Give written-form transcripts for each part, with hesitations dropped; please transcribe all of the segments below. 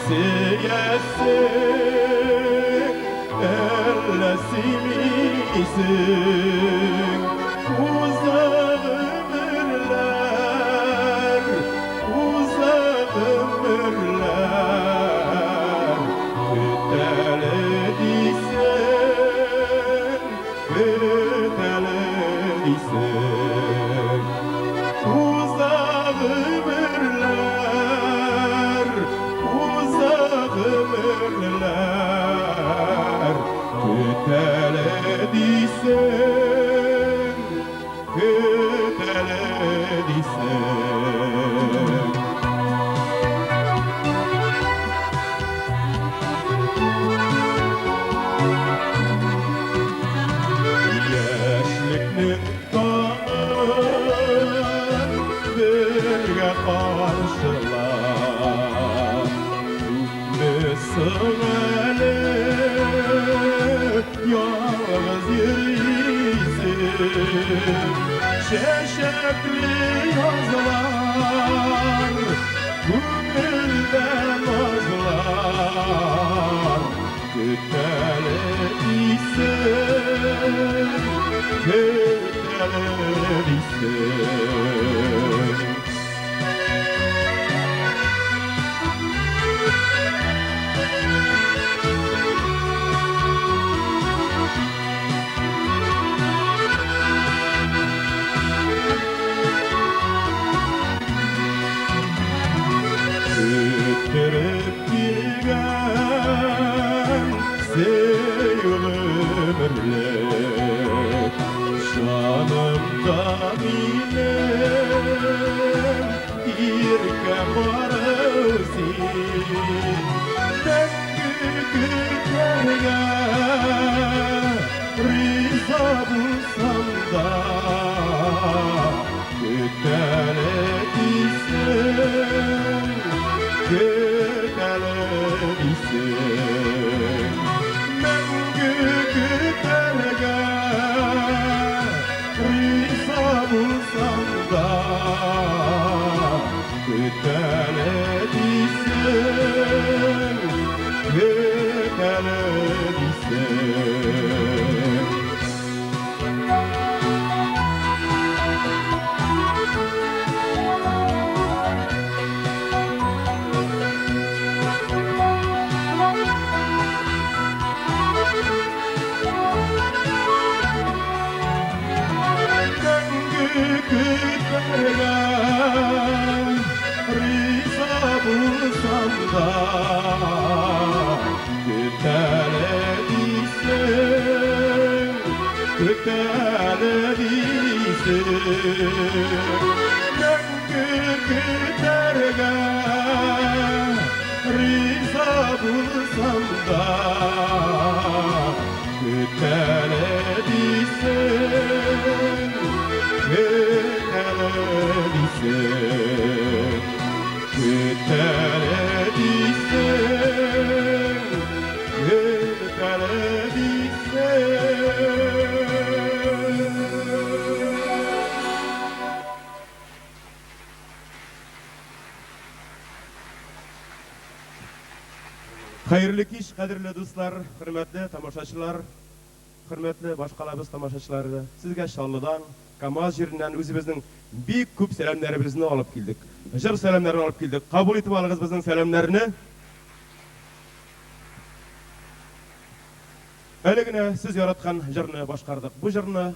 Seyesin, ellesimisin, uzak ömürler, uzak ömürler, kütelediysen, kütelediysen, uzak ömürler, uzak ömürler, kütelediysen, kütelediysen. Yaşlıkның kanın birge karşılar, Müsün eli yalnız yürüysin, Şeşekli yazlar, Gümülden azlar, Kütelediysen, kütelediysen. Küttürüp girgen sevgimlik, şanımda benim irkem varısin, Tengü kütlerge rıza bulsam da, kütelediysen, kütelediysen. Mengü kütlerge rıza bulsam da, kütelediysen, kütelediysen. Kütlerge rıza bulsam da, kütelediysen, kütelediysen. Mengü kütlerge rıza bulsam da, kütelediysen, kütelediysen, kütelediysen, kütelediysen. Hayırlı kech, qadrli do'stlar, hurmatli tomoshachilar, hurmatli boshqalabız tomoshachiları, sizga Shonlidan, Kamaz yerinden o'zimizning büyük ko'p salamlarimizni olib keldik. Jir salamlarini olib keldik. Qabul etib oling'iz bizning salamlarni. Haligina siz yaratgan jirni boshqardik. Bu jirni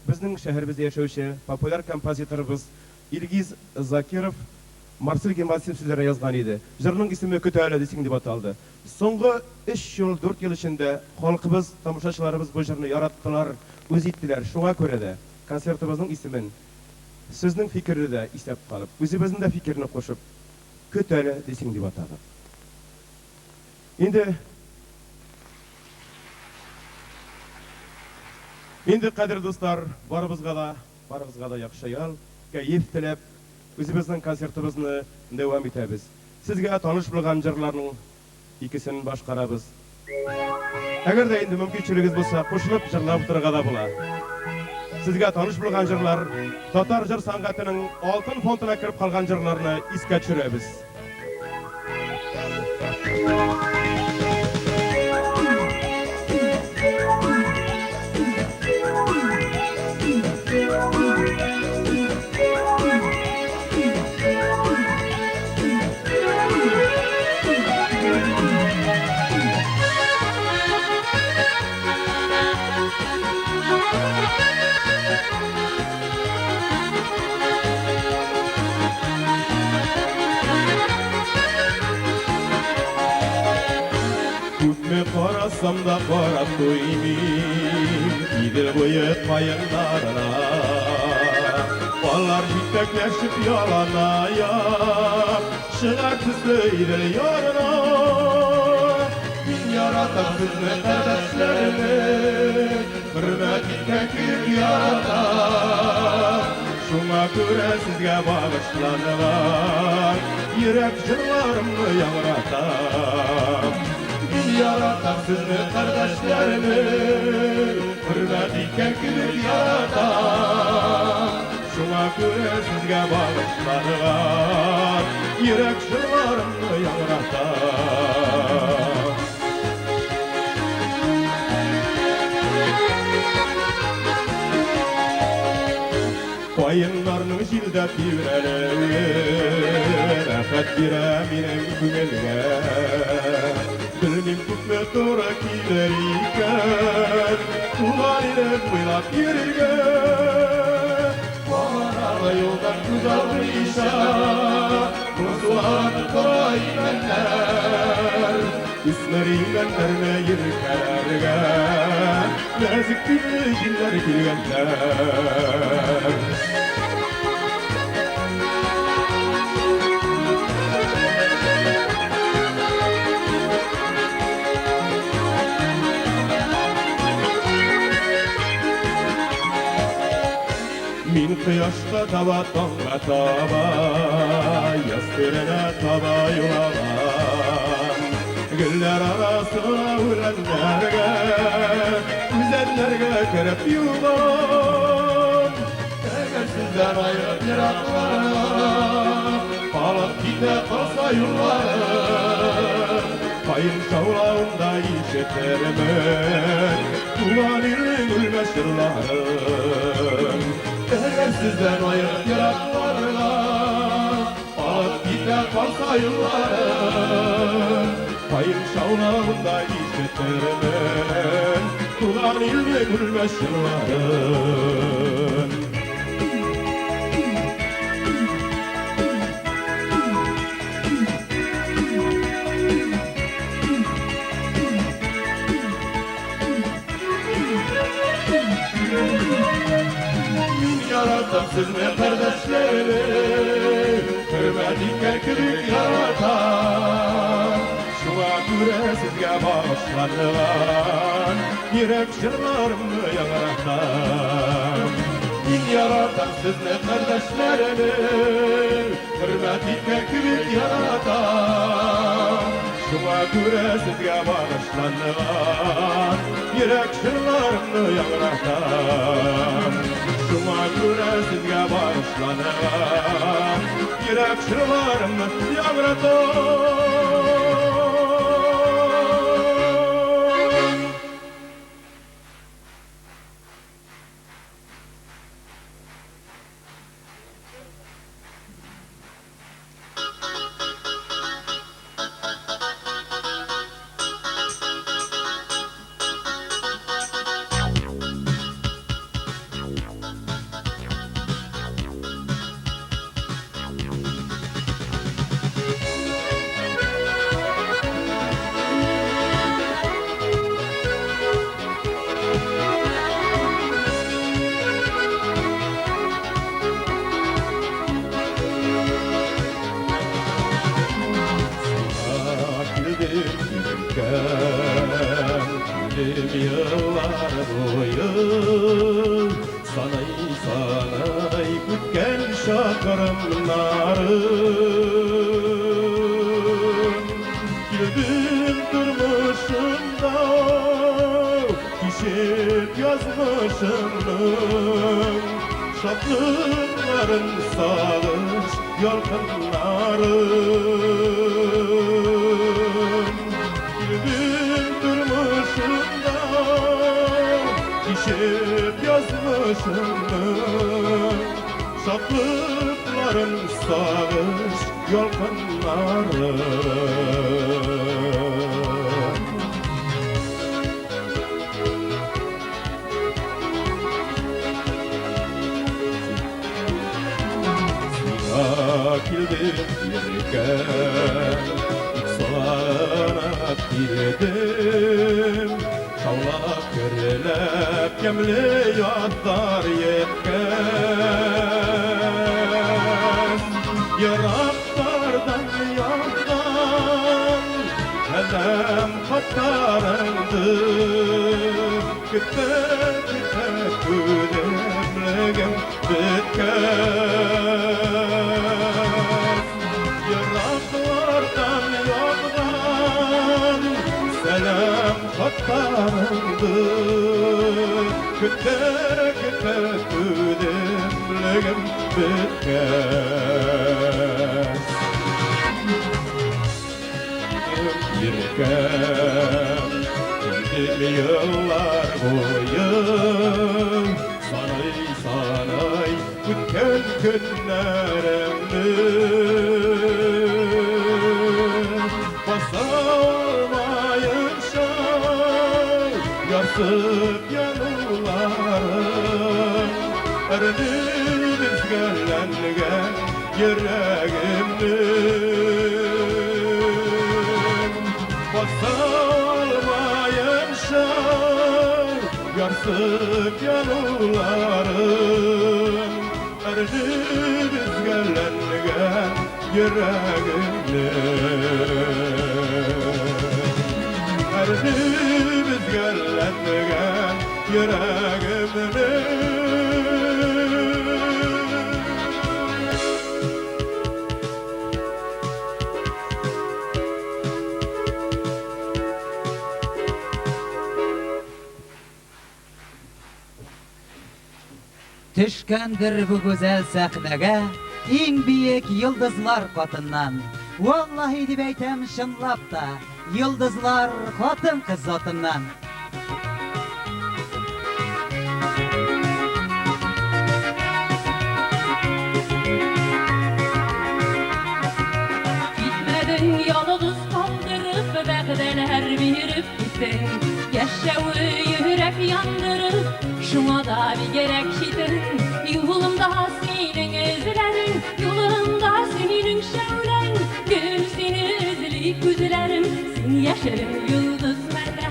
bizning shahrimizda yashovchi populyar kompozitorimiz Ilgiz Zakirov Marsil Gemasov sizlere yazgan edi. Jirning ismi Kütelediysen deb ataldi. So'nggi 3 yil, 4 yil ichida xalqimiz, tomoshachilarimiz bu jirni yaratdilar, o'z etdilar. Shunga ko'ra da konsertimizning ismin sizning fikrida eslab qolib, o'zimizning da fikrini qo'shib Kütelediysen deb atadik. Endi qadrli do'stlar, baribizga da yaxshi ayol, kayf tilab o'zimizning konsertimizni davom etamiz. Sizga tanish bo'lgan jirlarning ikkisini boshqaramiz. Agarda endi mumkinchiligingiz bo'lsa, qo'shilib jirlab o'tirganda bo'ladi. Sizga tanish bo'lgan jirlar, Tatar jir san'atining oltin fondina kirib qolgan jirlarni esga tushiramiz. Күпме қарасам да қарап қоймеймін Иділ бойы қайындарына Балар жетпеклешіп яланайып Шығар күзді иділ ярына Мен яратам сізні қардашларымын Hürmet etmek büyük yaratам Şuna göre sizge bağışlanılar Yürek jırlarımı yağratam Bin yaratam sizni kardeşlerimi Hürmet etmek büyük yaratam Şuna göre sizge bağışlanılar Yürek jırlarımı yağratam Qayınlarının jildə tivrələr Əxət birə minin күңелгә Білмем күпме тура килер икән Туган илен буйлап йөрергә Баганалы юлдан күз алдыйса Русуаны тора имәннәр Үсмер имәннәрне йөркәләргә Нәзик тиле җилләр килгәннәр Min kıyaşta tava tonga tava Yastırına tava yulavan Güller arasına ölenlerge Güzellerge kırıp yuvan Eğer sizden ayırıp yiraklara Alıp gide kalsa yollarım Payın şavlağında işitirmen Tuğan ilin gülmez yıllarım Eğer sizden ayırıp yiraklara Alıp gide kalsa yollarım Payın şavlağında işitirmen Tuğan ilin gülmez yıllarım Yaratam sizni kardeşlerim Hürmet etmek büyük yaratam Şuna göre sizge bağışlanılan Yürek jırlarımı yaratam Bin yaratam sizni kardeşlerim Hürmet etmek büyük yaratam Şuna göre sizge bağışlanılan Yürek jırlarımı yaratam Şuna göre sizge bağışlanılan Yürek jırlarımı yağratam Yıllar boyu sanay sanay kütken şakırımlarım Güldüm durmuşumda kişip yazmışımın Şaplıkların sağış yorgunlarım başımın şatlıkların sağış yolkanları Kildim yerken İksalanat girdim Kavlak körlep kemli yatlar yetkez Yaraklardan yandan Hedem katlarındı Küpe küpe küdemlegim bitkez Selam hatlarındı Kütte kütte küdemlegim bitkez Yirken Tüm yıllar boyu Sanay sanay Kütken günlerimdi Basarmayınca Yarsıp yanılarım Erinimiz gellengen yüreğimdim Basarmayınca Yarsıp yanılarım Erinimiz gellengen yüreğimdim Erdimiz gellengen yüreğimde Düşkendir bu güzel sahnege en büyük yıldızlar katından. Vallahi deb aytam şınlap da yıldızlar xotin qiz zotindan. Gitmedin yolunuz kaldırıp Bəğdələr verip gittin Yaşağı yürek yandırıp Şuna da bir gerek şidin Yolumda senin izlerin Yolumda senin şevlen Gül seni izleyip güzlerim Sen yaşarım yıldız mərdə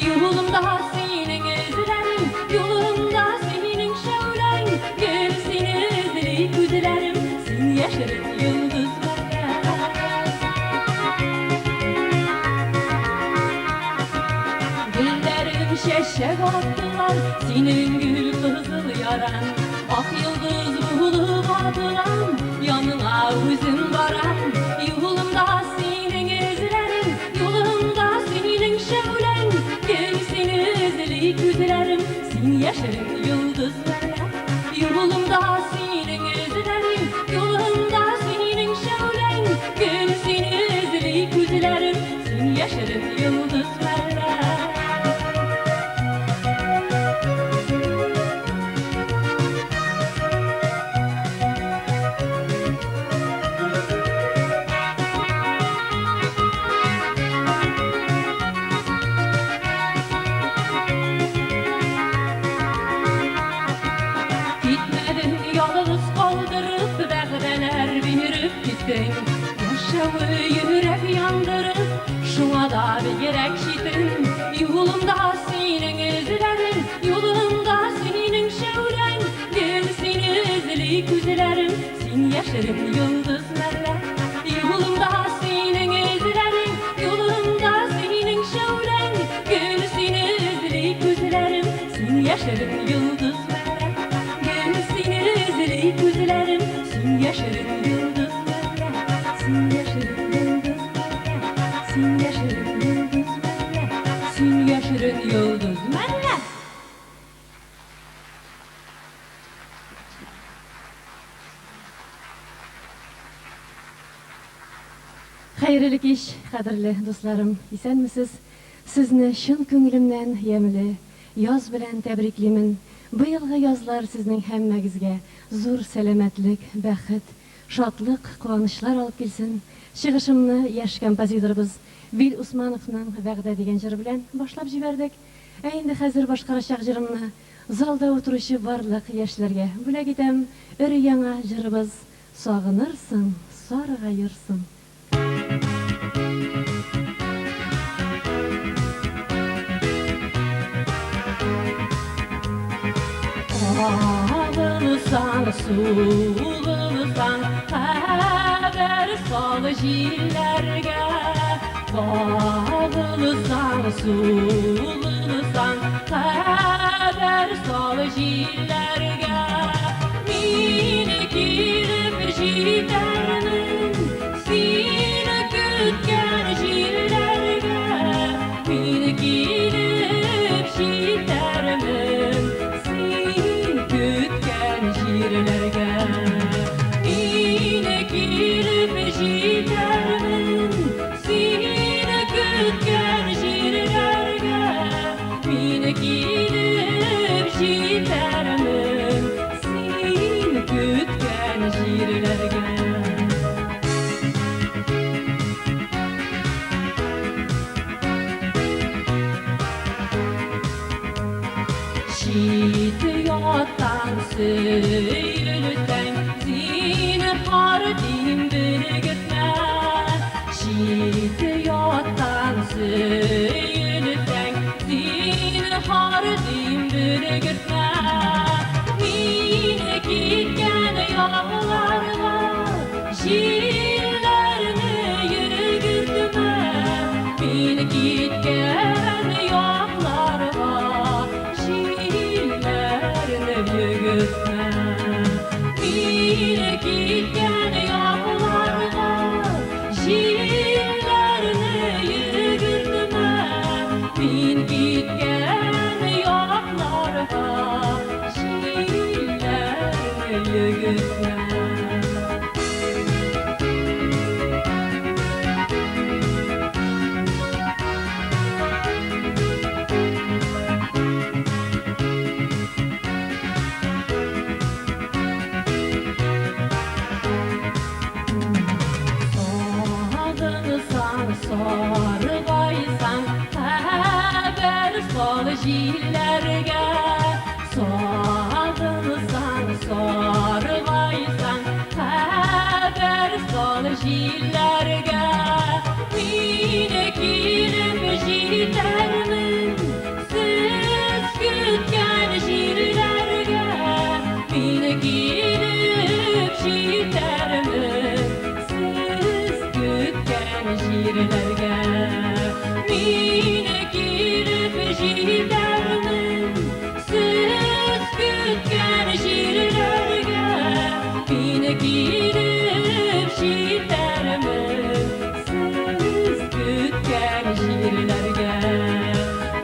Yolumda senin izlerin Yolumda senin şevlen Gül seni izleyip güzlerim Sen yaşarım yıldız mərdə Şeşek attılar senin gül kızıl yaran Ak yıldız bulup atılan yanına üzüm varan Yolumda senin izlerin yolumda senin şevlen Gel seni izleyip güzlerim sen yaşarım yıldız mərdə Yolumda senin izlerin yolumda senin şevlen Gel seni izleyip güzlerim sen yaşarım yıldız mərdə Yaşağı yürek yandırıp Şuna da bir gerek şidin Yolumda senin izlerin Yolumda senin şevlen Gel seni izleyip güzlerim Sen yaşarım yıldız mərdə Yolumda senin izlerin Yolumda senin şevlen Gel seni izleyip güzlerim Sen yaşarım yıldız mərdə Gel seni izleyip güzlerim Sen yaşarım yıldız Sen yaşarın yıldız mərdə Sen yaşarın yıldız mərdə Sen yaşarın yıldız mərdə Xeyirlik iş, qadrli dostlarım, isenmisiz? Sizni şın köngülümden yemli, yaz bilen tebriklimin. Быелгы язлар сезнең һәммәгезгә зур сәламәтлек, бәхет, шатлык, куанычлар алып килсен. Чыгышымны яшь композиторыбыз Вил Усмановның «Вәгъдә» дигән җыры белән башлап җибәрдек. Инде хәзер башкарачак җырымны залда утыручы барлык яшьләргә бүләк итәм. Өре яңа җырыбыз «Сагынырсың, саргайырсың». Ağılsan, suğulsan, xəbər sal jillərgə. Ağılsan, suğulsan, xəbər sal jillərgə. Mini girib jitərmin, seni kütkən jillərgə. Mini girib jitərmin, kütken jirlerge. Yine girip jitermin, seni kütken jirlerge. Yine girip jitermin, seni kütken jirlerge. Şidyotan söylülsen zinhar din bir gitme. Şidyotan söylülsen zinhar din bir gitme. Mine gitken yollarla jillerini yürütme. Mine gitken yollarla Mine gitken yollarla jillerini yürütme. Mine gitken yollarla jillerini yürütme. Sargaysan, xəbər sal jillərgə. Sağınsan, sargaysan, xəbər sal jillərgə. Mine girib jitərmin, siz kütkən jirlərgə. Mine girib jitərmin, jirlerge. Mine girip jitermin, siz kütken jirlerge. Mine girip jitermin, siz kütken jirlerge.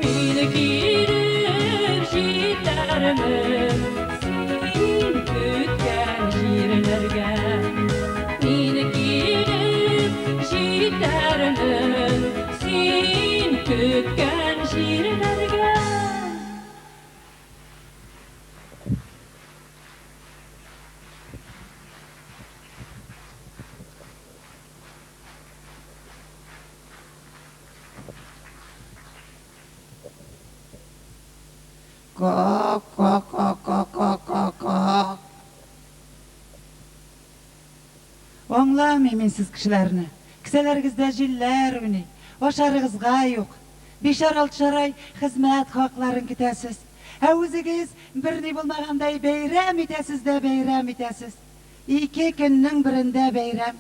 Mine girip jitermin, siz kütken jirlerge. Mine girip jitermin, sin kütken jirlerge. Kok, kok, kok, kok, kok, kok, kok. Oңлам именсіз кішілеріні. Кісілеріңізде жиллер үні. Ошарығызға yok. 5-6 ай хизмәт хақларын кетесіз. Әуізігіз бірні болмағандай бейрәм итесіз де бейрәм итесіз. 2 күннің бірінде бейрәм.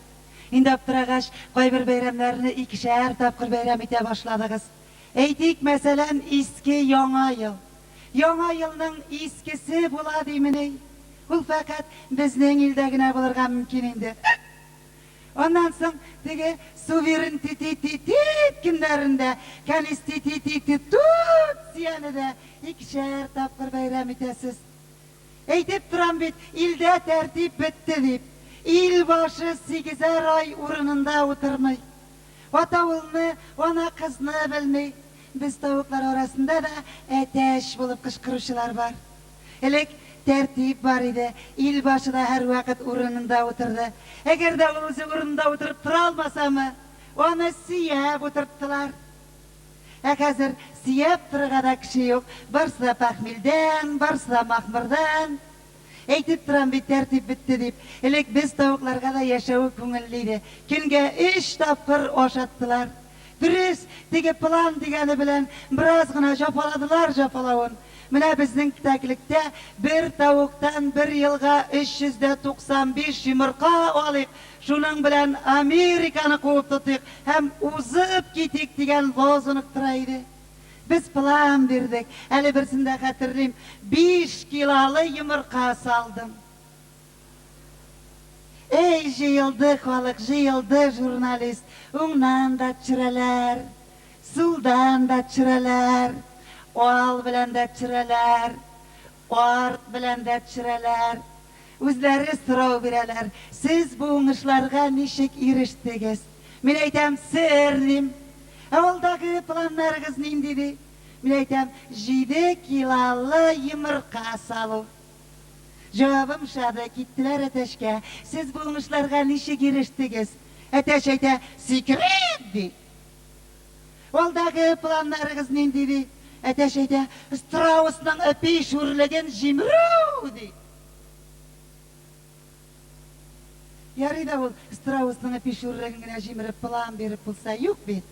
Инде аптырағаш қайбір бейрәмләріні 2-шәр тапқыр бейрәм ите башладығыз. Әйтик, мәсәлән, иске яңа ел. Яңа елның искесе була дейміне. Ул фақат безнең илдә генә булырга мөмкин инде. Ondan soң теге суверен тит көннәрендә кәнис тит сияны да 2-шәр тапкыр бәйрәм итәсез. Әйтеп торам бит, илдә тәртип бетте дип. Ил башы 8 ай урынында утырмый. Ата-улны, ана кызны белми. Без тавыклар арасында да әтәш булып кычкыручылар бар. Elek tertip var idi. İl başı da her vakit urununda oturdu. Eğer de o'zi urununda oturup tura olmasa mı, onu siyab oturttular. Hazır siyab turgada kişi yok. Barsı da pahmilden, barsı da mahmurdan. Eytip turan bir tertip bitti deyip, elek biz tavuklarga da yaşağı köngülliydi. Günge 3 tapkır oşattılar. Dürüs, tege plan degeni bilen biraz gına japaladılar. Mine bizning taklikte bir tavuktan bir yılga 395 yumurka alık. Şunun bilen Amerika'nı kovup tutuk, hem uzıp gitik degen lozunuk turaydı. Biz plan verdik. Eli birisinde hatırlayayım. 5 kilalı yumurka saldım. Ey jıyıldı kolik, jıyıldı jurnalist. Ondan da çireler, suldan da çireler, oğal bilen de çireler, ort bilen de çireler. Özleri sırav bireler. Siz bu uğuşlarga nişik iriştiniz? Men aytam sirdim. Avaldagi planlarınız neydi? Men aytam 7 kilalı yumurka salu. Cevabım şadı, gittiler ateşke. Siz bu uğuşlarga nişik giriştiniz? Ateş ayta, sikreddi. Avaldagi planlarınız neydi? Ateş ayta, Strauss'dan öpeyi şurlegen jimrudi. Yarıyda ol, Strauss'dan öpeyi şurlegen jimrudi plan berip bulsa yok bit.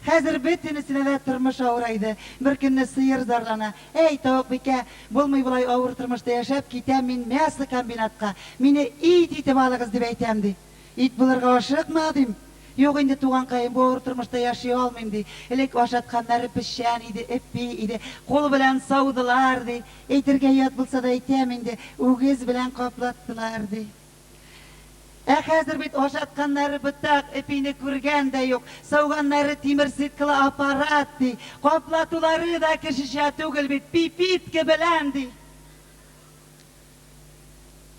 Hazır bütünisine de tırmış ağraydı. Bir günde sıyır zarlana. Ey tavuk bike, bulmay bulay ağır tırmışta yaşap kitem min məsi kombinatka. Mine it itip alığız deb aytamdi. İt bularga aşıqmadım. Yok indi tuğan kayın bu ağır tırmışta yaşay almayım di. Elek aşatkanları pişen idi, epi idi. Kol bilen savdılar di. Eytirge yat bulsa da aytam indi. Uğuz bilen kaplattılar di. Hazır bit oşatkanları bıtak, epini kurgen de yok. Savganları timir sitkili aparat di. Kaplatuları da kişişe tugul bit, pipit gebelendi.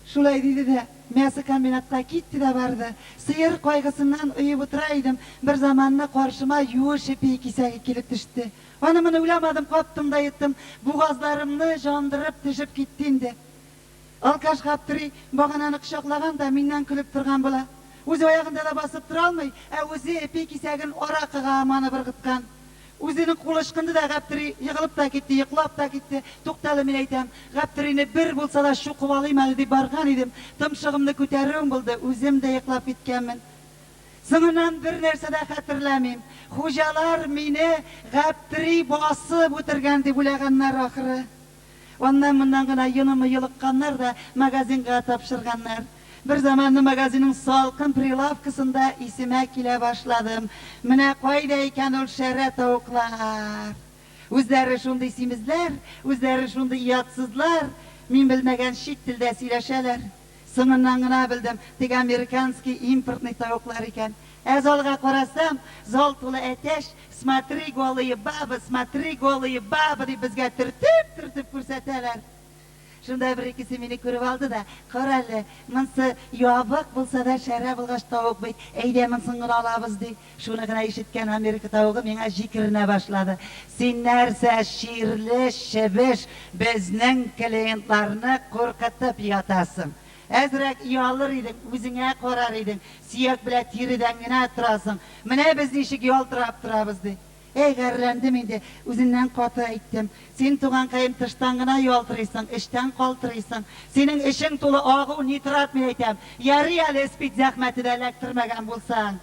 Şulay dedi de, məsi kombinatka gitti de vardı. Sıyır koygısından uyup oturaydım. Bir zamanla karşıma yuş epi kisegi kilip düştü. Onu bunu ulamadım, koptum da yittim. Boğazlarımını jandırıp düşüp gittindi. Alkaş kaptırı, bağananı kışaklagan da mindən külüp turgan bola. Özü ayağında da basıp turalmay, özü epi kisegin orakıga amanı bir gıtkan. Özünün kuluşkındı da kaptırı, yıkılıp da gitti, yıkılap da gitti. Tuktalı men aytam, kaptırını bir bulsa da şu kuvalayım aldı bargan idim. Tımşığımda köteririm buldu, özüm de yıkılap gitkenmin. Sınınan bir nerse de hatırlamayım. Hocalar meni kaptırı basıp oturgan deb ulaganlar ahırı. Ondan bundan gına yılımı yılıkkanlar da magazinga tapşırganlar. Bir zamanlı magazinin salkın prilavkısında isime kile başladım. Mine koydayken ol şerre tavuklar. Özleri şunda isimizler, özleri şunda iyatsızlar. Min bilmegen şit tilde sileşeler. Sınından gına bildim, tek amerikanski importni tavuklar iken. Azalga qarasam, zoltulu ateş, смотри голые бабы deb bizga turtib ko'rsatalar. Shunda bir ikisi meni ko'rib oldi da, qarali, minsi yobiq bo'lsa da shara bo'lg'ach tovuq bek, ayda minsini olamiz deb. Shunigina eshitgan Amerika tovuqi menga jikrina boshladi. Sen narsa shirli, shibish, bizning klientlarni qo'rqitib yotasan. Azrak yollar edin, o'zingga qarar edin. Siyak bilan teridan gina turasın. Mana biz eshik yoltirab turamiz de. Ey garlandim endi, o'zingdan qoti aytdim. Sen tugan qayim tishdan gina yoltiraysan, ishdan qoltiraysan. Sening ishing to'la og'u nitrat men aytam. Yariyali spit zahmatida laktirmagan bo'lsang.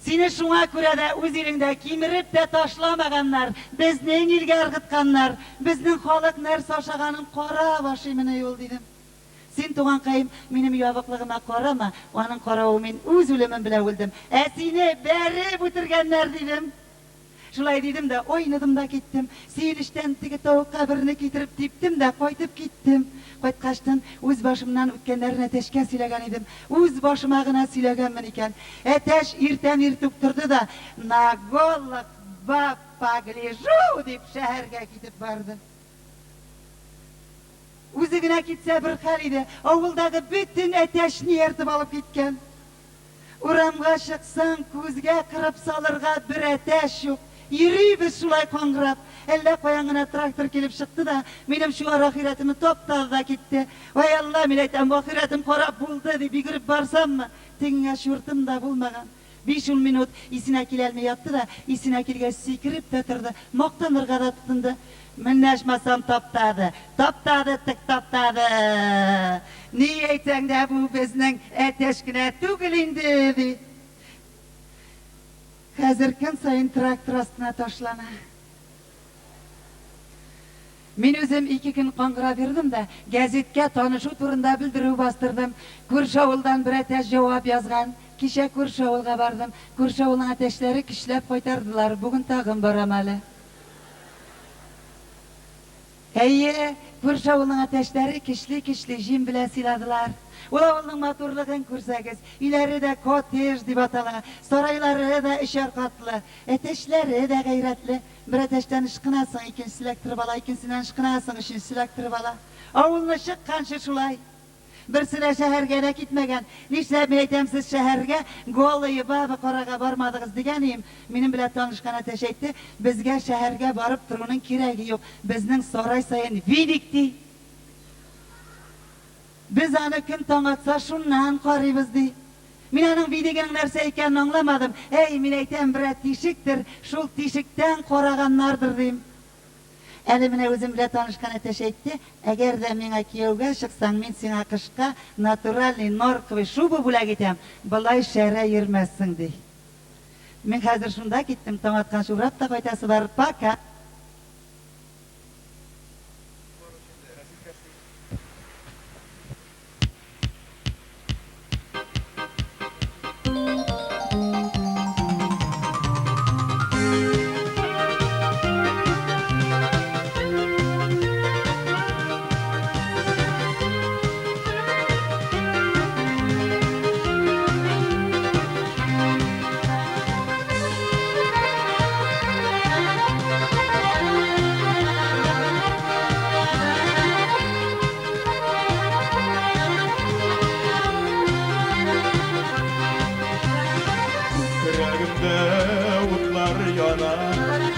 Seni şuna ko'ra da o'zingda kemirib de tashlamaganlar, bizning ilgar g'itganlar, bizning xoliq narsa oshaganin qora boshimini yo'l dedim. Sen tuğan qayım benim yobiqlig'imga qarama, onun qarauı men o'z o'limim bilan o'ldim. Seni berib o'tirganlar dedim. Şulay dedim de oynadım da gittim. Seyilishdan tigi tovuqqa birini ketirib tepdim de qaytib ketdim. Qaytqashdan o'z boshimdan o'tganlarni ateşga silagan edim. O'z boshimga gina silaganman ekan. Ateş ertam ertuk turdi da, na gollik poгляжу deb shaharga ketib bordi. O'zigina ketsa bir hal edi. Ovuldagi bütün ateşni yertib olib ketgan. Uramga chiqsang ko'zga kirib solirga bir ateş yo'q. Yürüyüz şulay kongrap. Elle koyangına traktör kelip çıktı da benim şu ara ahiretimi toptadı da gitti. Vay Allah milleytem bu ahiretim korap buldu dedi. Bir girip barsam mı? Tenge şurtum da bulmagan. 5 minut isine kilelme yaptı da isine kilge sikirip tötürdü. Moktanırga da tutundu. Minneşmasam toptadı. Toptadı tık toptadı. Niye eyten de bu bizning eteşkine tugilindi dedi. Hazır gün sayın traktör astına taşlana. Men özüm 2 gün qonqira berdim da gazetga tanishuv turida bildiruv bastırdım. Ko'rshovuldan bir ateş javob yozgan. Kecha Ko'rshovulga bardim. Ko'rshovulning ateşlari kishlab qaytardilar. Bugun tag'in boramali. Eye, Ko'rshovulning ateşlari kishli jim bilan siladılar. Ulavulning motorlig'ini ko'rsangiz, ileride kotej deb atalgan. Saroylari da isharqatli, ateşlari da g'ayratli. Bir ateşten ışqınasın, ikincisi elektirib ala, ikincisinden ışqınasın, üçüncüsü elektirib ala. Avulni shiqqancha shulay. Birsine şehirge gitmegen, nişlep eytemsiz şehirge, Go'liyi baba qoraga barmadığız deganiyim. Menin bilan tanışkan ateş etti, bizge şehirge barıp turunun keregi yok. Bizning saray sayın vidikdi. Biz ana kim taң atsa şundan qarıyız di. Men aның vidigen narsa ekanini anglamadım. Ey, men aytam bir teshikdir, şul teshikdan qaraganlardir deyim. Endi mine özüm bilan tanışkan ateş etti. Eğer de menga kuyovga chiqsang, men senga qishqa naturalniy norqi shubu bula ketam. Bulay shara yurmassin dey. Men hozir shunda ketdim, taң atgan shu rapta qaytasi bor paka.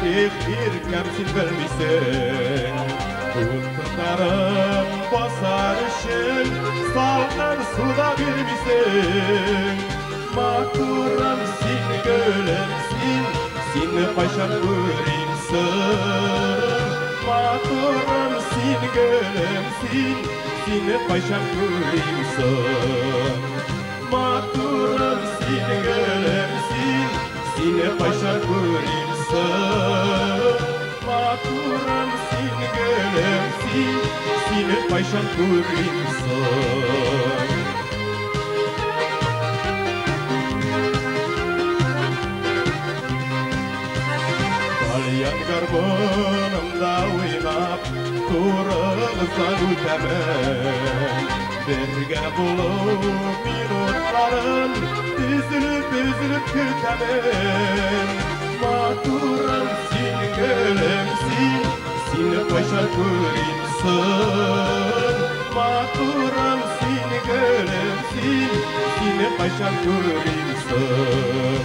Bir kemsil vermişsin, tuttuklarım basar için saldan suda vermişsin. Maturam sin gölemsin, sin paşam görümsün. Maturam sin gölemsin, sin paşam görümsün. Maturam sin gölemsin, sin paşam görümsün. Maturam sin gölemsin, sin paşam görümsün. Kalyan garbonumda oynap, turğızdan ötemen. Birge bulup minutların üzülüp kütemen. Maturam sin gölemsin, sin paşa görümsün. Maturam sin gölemsin, sin paşa görümsün.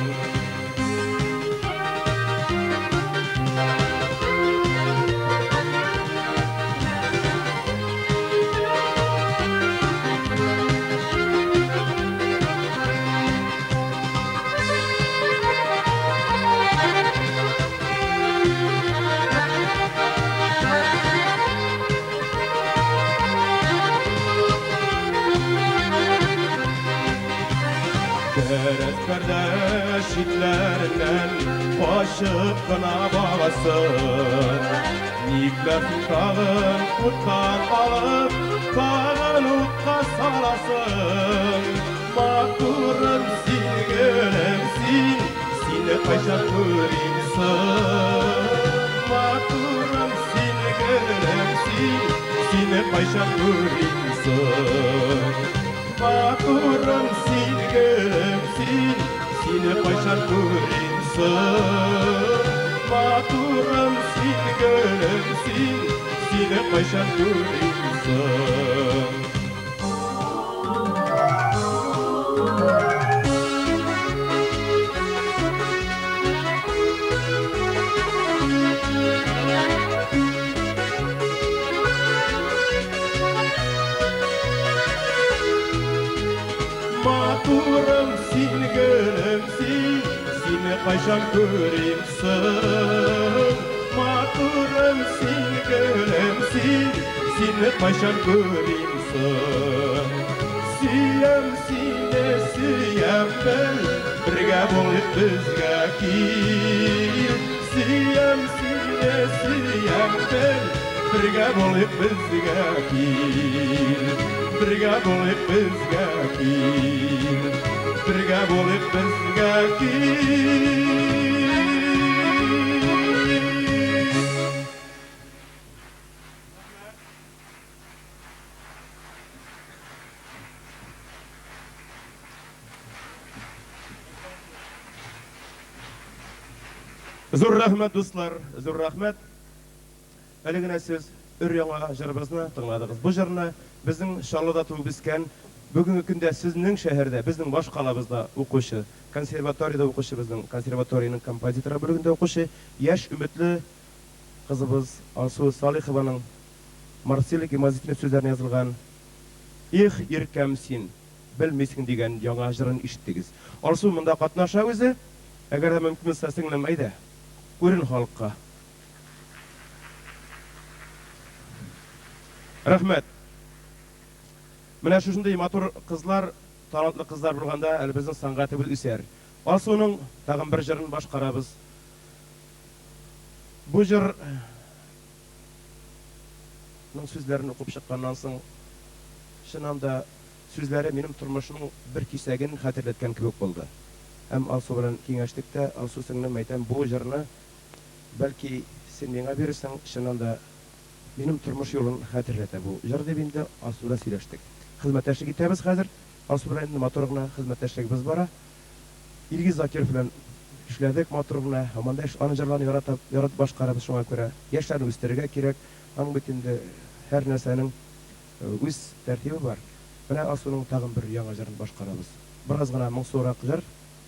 Deret kardeşliklerinden başıp kına bağlasın. Nikletin tağın kuttan alıp tağın utka salasın. Maturam sin gölemsin, sin paşa görümsün. Maturam sin gölemsin, sin paşa görümsün. Maturam sin gölemsin, sin paşa görümsün. Maturam sin gölemsin, sin paşa görümsün. Maturum sin gülümsin, seni kaçan göreyimsin. Maturum sin gülümsin, seni kaçan göreyimsin. Siyem sine siyem ben, birge bolup bizge kil. Siyem sine siyem ben, birge bolup bizge kil. Birge bolup bizge kil. Birge bolup bizge kil. Zor rahmet dostlar, zor rahmet. Әлегенә сез өр-яңа җырыбызны тыңладыгыз. Бу җырны безнең Шаллыда туып үскән, бүгенге көндә сезнең шәһәрдә, безнең баш калабызда укучы, консерваториядә укучы, безнең консерваториянең композиторы бүлегендә укучы, яшь үмитле кызыбыз Алсу Салихованың Марсель гимназиясенә сүзләренә язылган "Их, иркәм син, белмисең" дигән яңа җырын ишеттегез. Алсу монда катнаша үзе, әгәр дә мөмкин булса сеңлем әйдә. Күрен халыкка. Рәхмәт. Менә шушындай матур кызлар, талантлы кызлар булганда, әле безнең сәнгатебез үсәр. Алсуның тагын бер җырын башкарабыз. Бу җырның сүзләрен укып чыкканнан соң, чыннан сүзләре минем тормышның бер кисәген хәтерләткән кебек булды. Һәм Алсу белән киңәштектә, Алсу сеңлем әйтәм, бу җырны бәлки син миңа бирсәң, чыннан да минем тормыш юлын хәтерләтә бу. Җыр дип инде Алсуда сөйләштек. Хезмәттәшлек итәбез хәзер. Алсу белән матур гына хезмәттәшлегебез бара. Илгиз Закиров белән эшләдек матур гына. Һаман да аны җырларны яратып башкарабыз шуңа күрә. Яшьләрне үстерергә кирәк. Аның бит инде һәр нәрсәнең үз тәртибе бар. Менә Алсуның тагын бер яңа җырын башкарабыз. Бераз гына моңсурак җыр.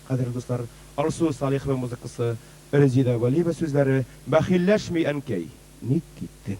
Кадерле достар, Алсу Салихова музыкасы, Резида Валиева сүзләре, "Бәхилләшми әнкәй, ник киттең?"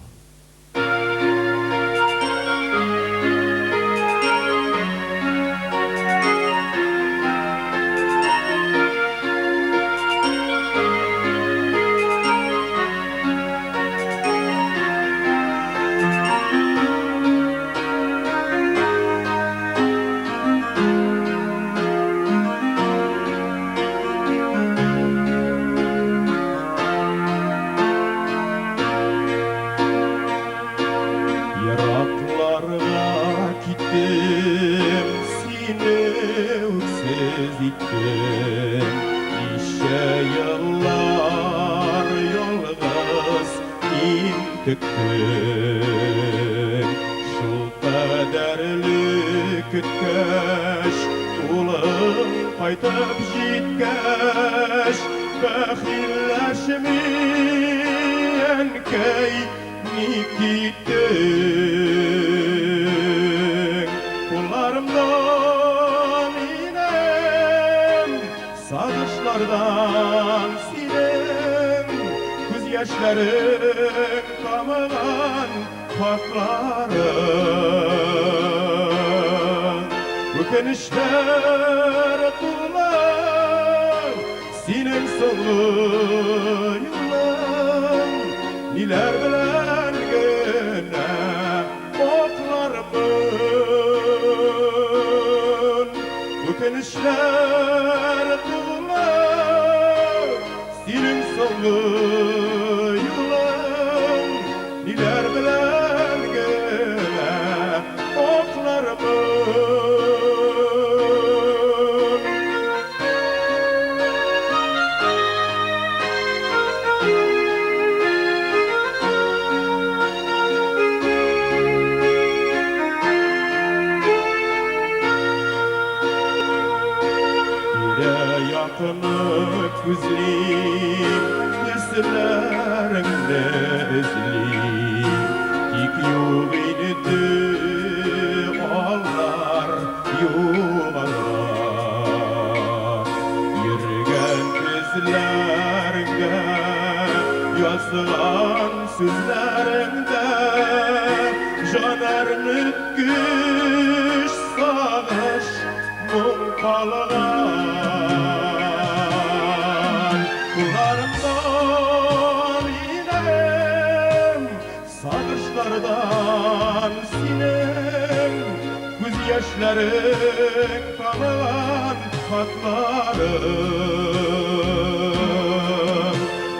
Шул кадәрле көткәч, улың кайтып җиткәч, бәхилләшми әнкәй, ник киттең? Кулларымда минем сагышлардан синең күз яшьләрең камаган хатларың. Үкенечләр тулы синең соңгы юлың, ниләр белән генә аклармын. Үкенечләр тулы синең соңгы юлың, ниләр белән генә аклармын. Yakını күзлим, төсләреңне эзлим. Тик юк иде алар, юк алар. Йөргән күзләреңгә язган сүзләреңдә җанарны көч сагыш kalgan kullarımdan inem sarışlardan sinem göz yaşların kalan patlarım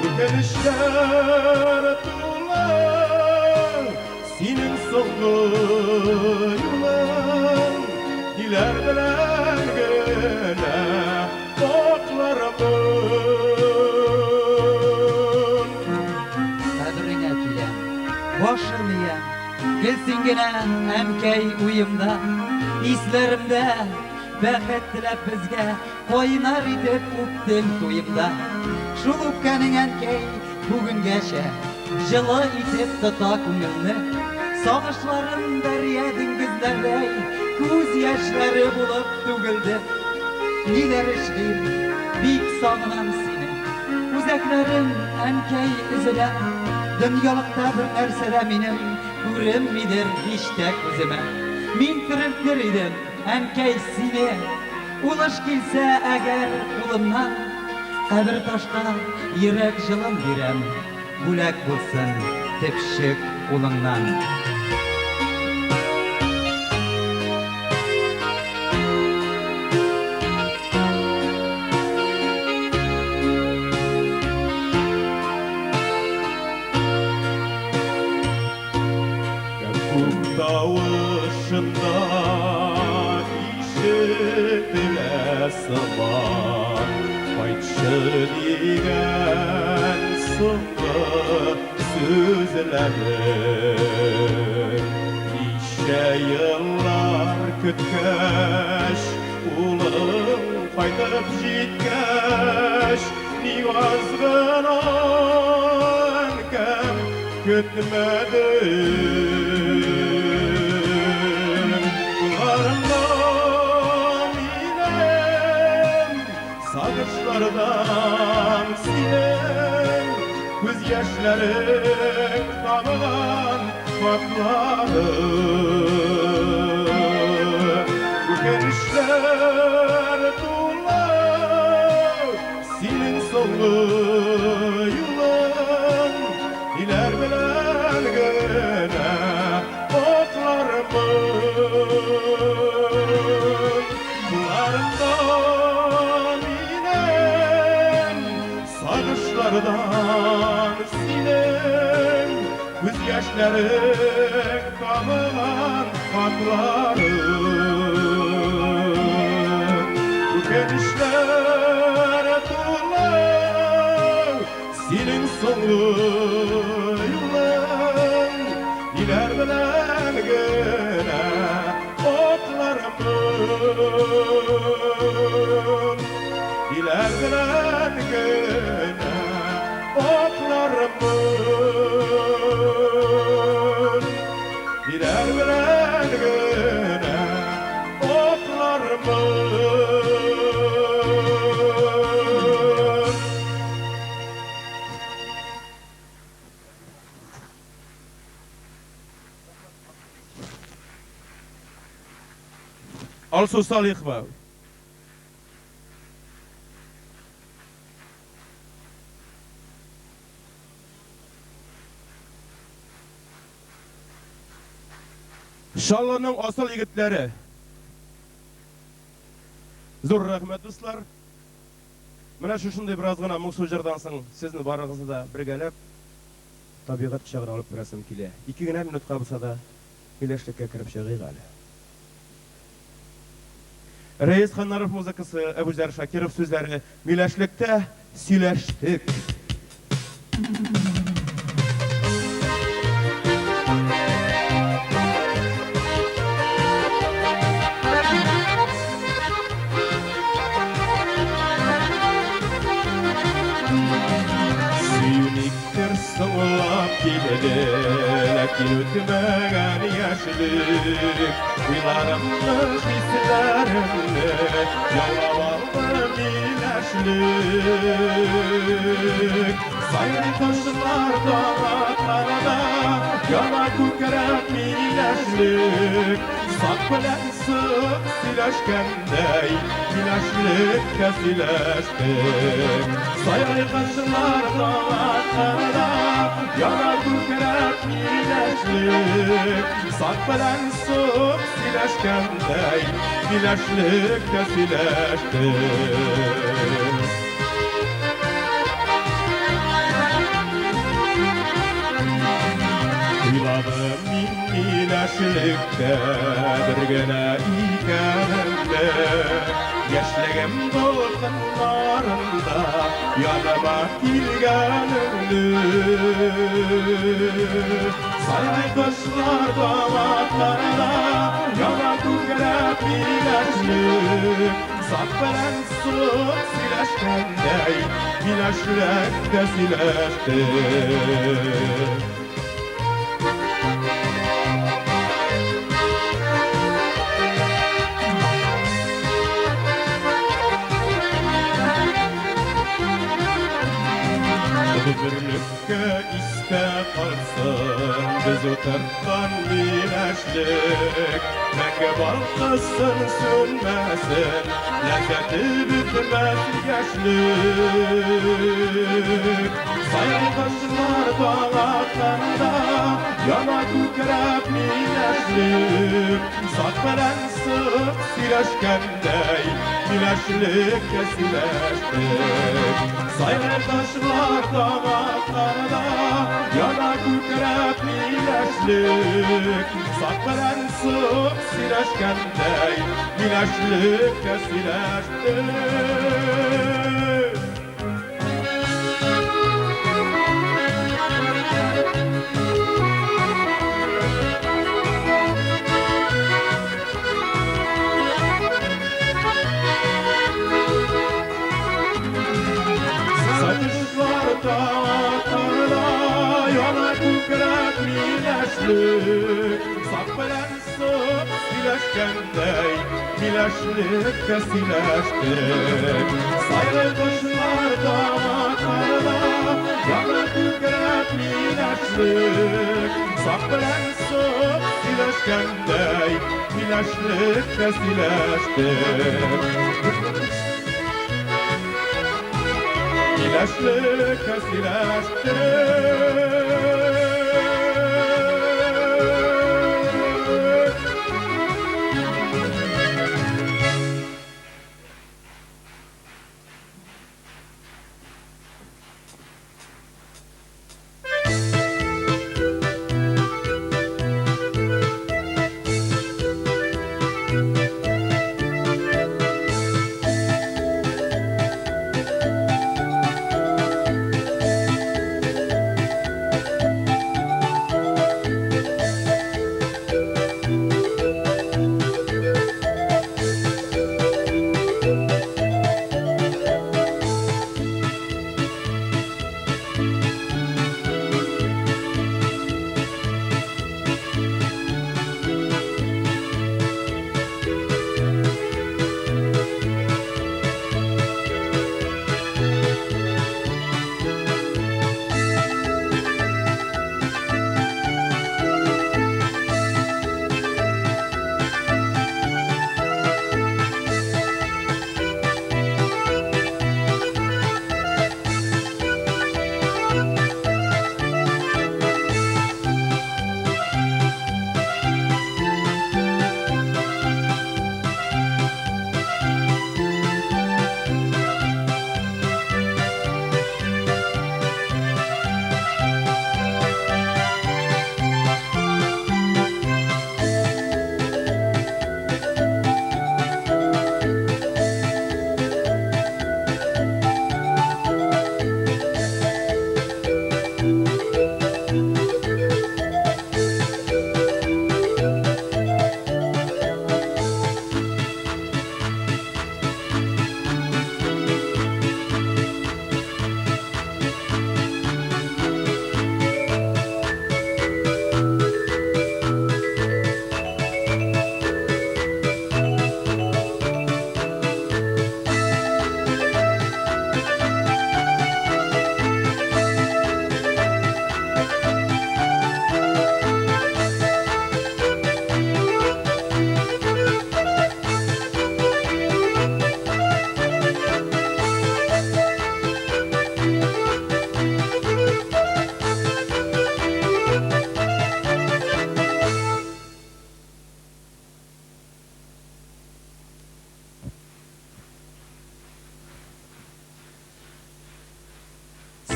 ükenişler tuğlar senin sonlu yılın iler bilen gene oklarımın Kadrine tülem, boşalmayam, gelsin gene emkey uyumda, islerimde, bəxet tilep bizge, koynar edip uptim tuyumda. Şul upkenin emkey bugün geçe, жылы itip tuta kumulni, sağışların derya dingizlerdey, göz yaşları bulup tugildi. Niler işgir, bik sağlam seni, uzaklarım emkey izine, dünyalıkta bir nersede benim, görüm midir iştek üzüme. Min kırıklar idim, emkey seni, ulaş kilse eğer kulumdan, kabir taşta yürek жылым birem, bulak bulsun tepşik ulundan. Davışında işitile saman Faytşı diyen sıvı sözleri İşe yıllar kütkeş Ulun faytıp jitkeş Nivazgınan kem kütmedim Sarışlardan sinem göz yaşların kalan patları Ükenişler tuğlar senin sonlu yılın iler bilen gene otlarımın Kullarımdan sarışlardan sinem göz yaşların kalan patları Ükenişler tuğlar senin sonlu yılın iler bilen gene otlarımın iler bilen gene otlarımın iler bilen gene otlarımın Also Salih var. Şallanın asıl yigitleri. Zor rahmet dostlar. Mana şunday biraz gana mung so'jardan so'ng sizni barig'izni da birgalab tabiat quchog'iga olib kirasim kele. 2 minut qolsa da milashlikka kirib shag'iy qali. Reis Xanarov muzikasi, Abuzar Shakirov so'zlari milashlikda siylashdik. Sığlap gideli, lakin ötmeyen yaşlık Uylarımın hislerimle yalab aldım ilaçlık Sayın taşlardan arada yana kukerek ilaçlık Sak bilen sık sileşkendey Güneşlikte sileştik Sayay kaşlarda atlarda Yana kukrep güneşlik Sak bilen sık sileşkendey Güneşlikte sileştik Uyladım minnileşlikte bir gene ikenimde Yaşligim dolkınlarında yanıma kilgenimdi Sayay kışlar damatlarda yana kukrep güneşlik Sak bilen sık sileşkendey güneşlikte sileştik Birlikte iste kalsın biz oturttan güneşlik Menge balkısın sönmesin lezzeti bitmez yaşlık Sayın taşlar dağlarında yana kukrep güneşlik Sak bilen sık sileşkendey güneşlikte sileştik Sayın taşlar dağlarında yana kukrep güneşlik Sak bilen sık sileşkendey güneşlikte sileştik yana kukrep güneşlik Sak bilen sık sileşkendey güneşlikte sileştik Sayılı kuşlar dağlarında yana kukrep güneşlik Sak bilen sık sileşkendey güneşlikte sileştik Sileşlikte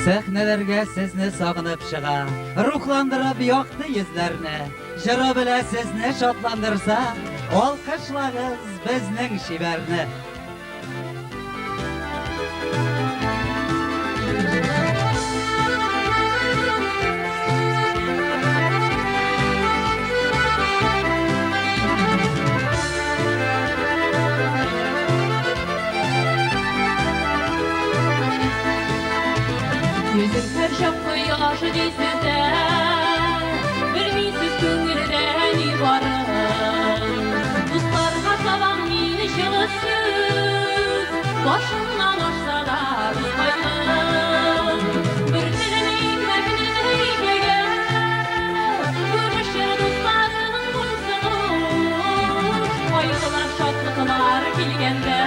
Sahnelerge sizni sog'inib chiqa, ruhlandirib yoqdi yuzlarni. Jiro bilan sizni shodlandirsa, olqishlagiz bizning shiberni. Yüzün perşap koyaşı deysizde, bilmeysiz köngülden ibarın. Dostlarga salam meni şılısız, başımdan aşsalar uzmayın. Bir dilim ekmekini yege, görüşür dostların bulsunuz. Kaygılar şatlıklar kilgende,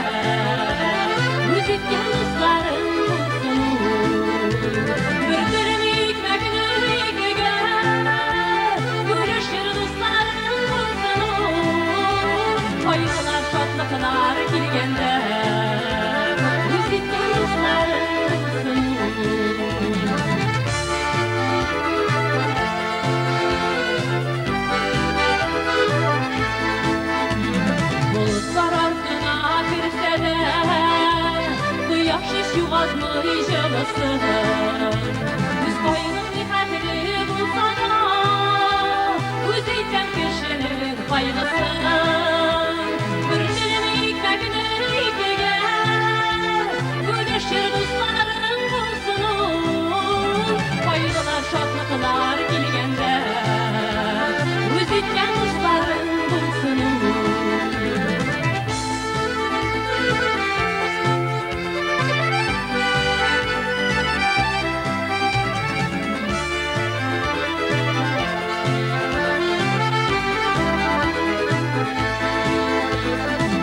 müzikten dostların bir dilim ekmekini yege, görüşür dostların bulsunuz. Kaygılar şatlıklar kilgende, müzikten dostların bulsunuz. Bulutlar ardına girse de, kıyaş hiç yuğazmış yılısın. Biz koyunun nihatini bulsana, üzeyten kişinin kaygısın. Bir dilim ekmekini yege, güneşir dostların bulsunuz. Kaygılar şatlıklar kilgende, üzeyten dostların bulsunuz.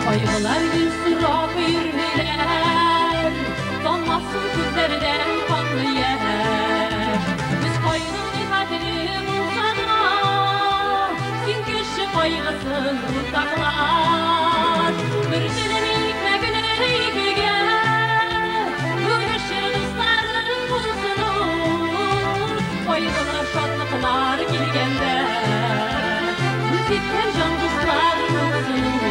Kaygılar bir sıra yürüler, donmasın gözlerden kanlı yer. Biz koyunun nihatini bulsana, sin kişi kaygısın urtaklar. Bir dilim ekmekini yege, güneşir dostların bulsunuz. Kaygılar şatlıklar kilgende, müzikten can dostlar bulsunuz.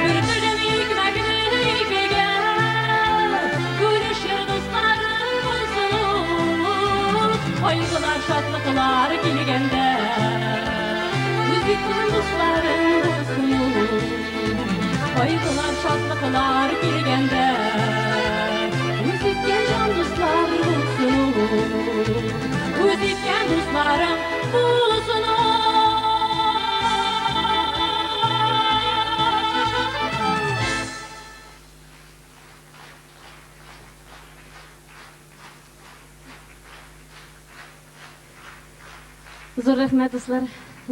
Bir dilim ekmekini yege, görüşür dostların bulsunuz. Kaygılar şatlıklar kilgende, müzikten dostların bulsunuz. Kaygılar şatlıklar kilgende, müzikten can dostlar bulsunuz. Müzikten dostlarım bulsunuz. Zor rahmet dostlar,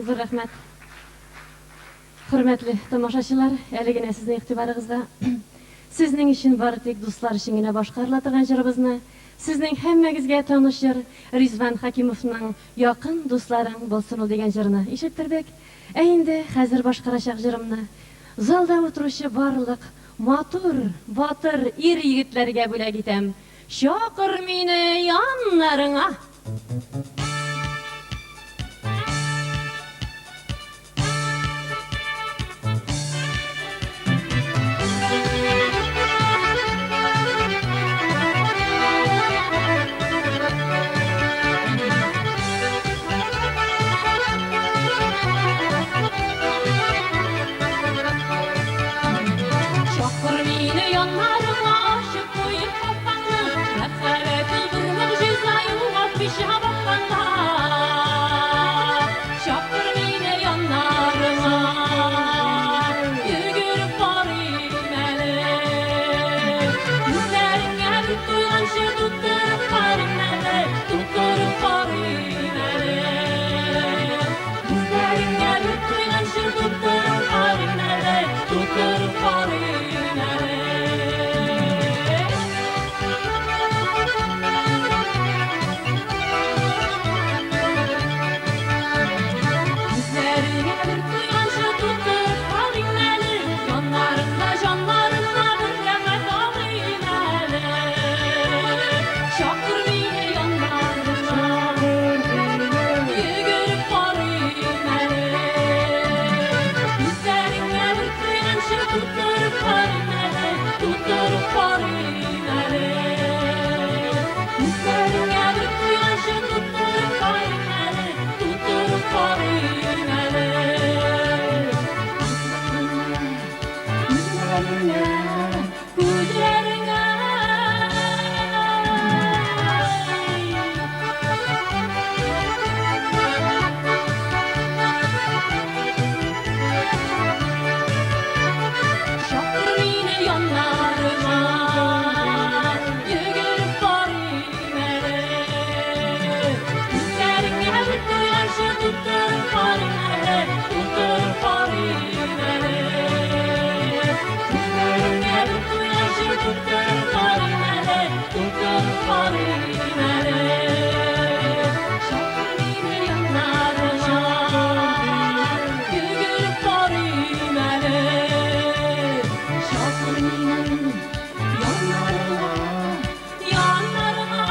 zor rahmet. Hürmetli tomoshachilar, eligine sizning ixtiboringizda sizning için bari tek dostlar ishingina boshqariladigan jirimizni sizning hammangizga tanish jir Rizvan Hakimovning yaqin do'stlaring bo'lsin degan jirini eshittirdik. Endi hozir boshqarashaq jirimni zalda o'tiruvchi barliq motor, botir er yigitlarga bo'lak etam. Shoqir meni yonlaringga. Күзләреңә Шақыр мине яннарыңа Йөгереп барыйм әле Күзләреңә бітті Туттырып барыйм әле Туттырып барыйм әле Күзләреңә бітті Туттырып барыйм әле Туттырып барыйм әле Шақыр мине яннарыңа Йөгеріп барыйм әле Шақыр мине яннарыңа Яннарыңа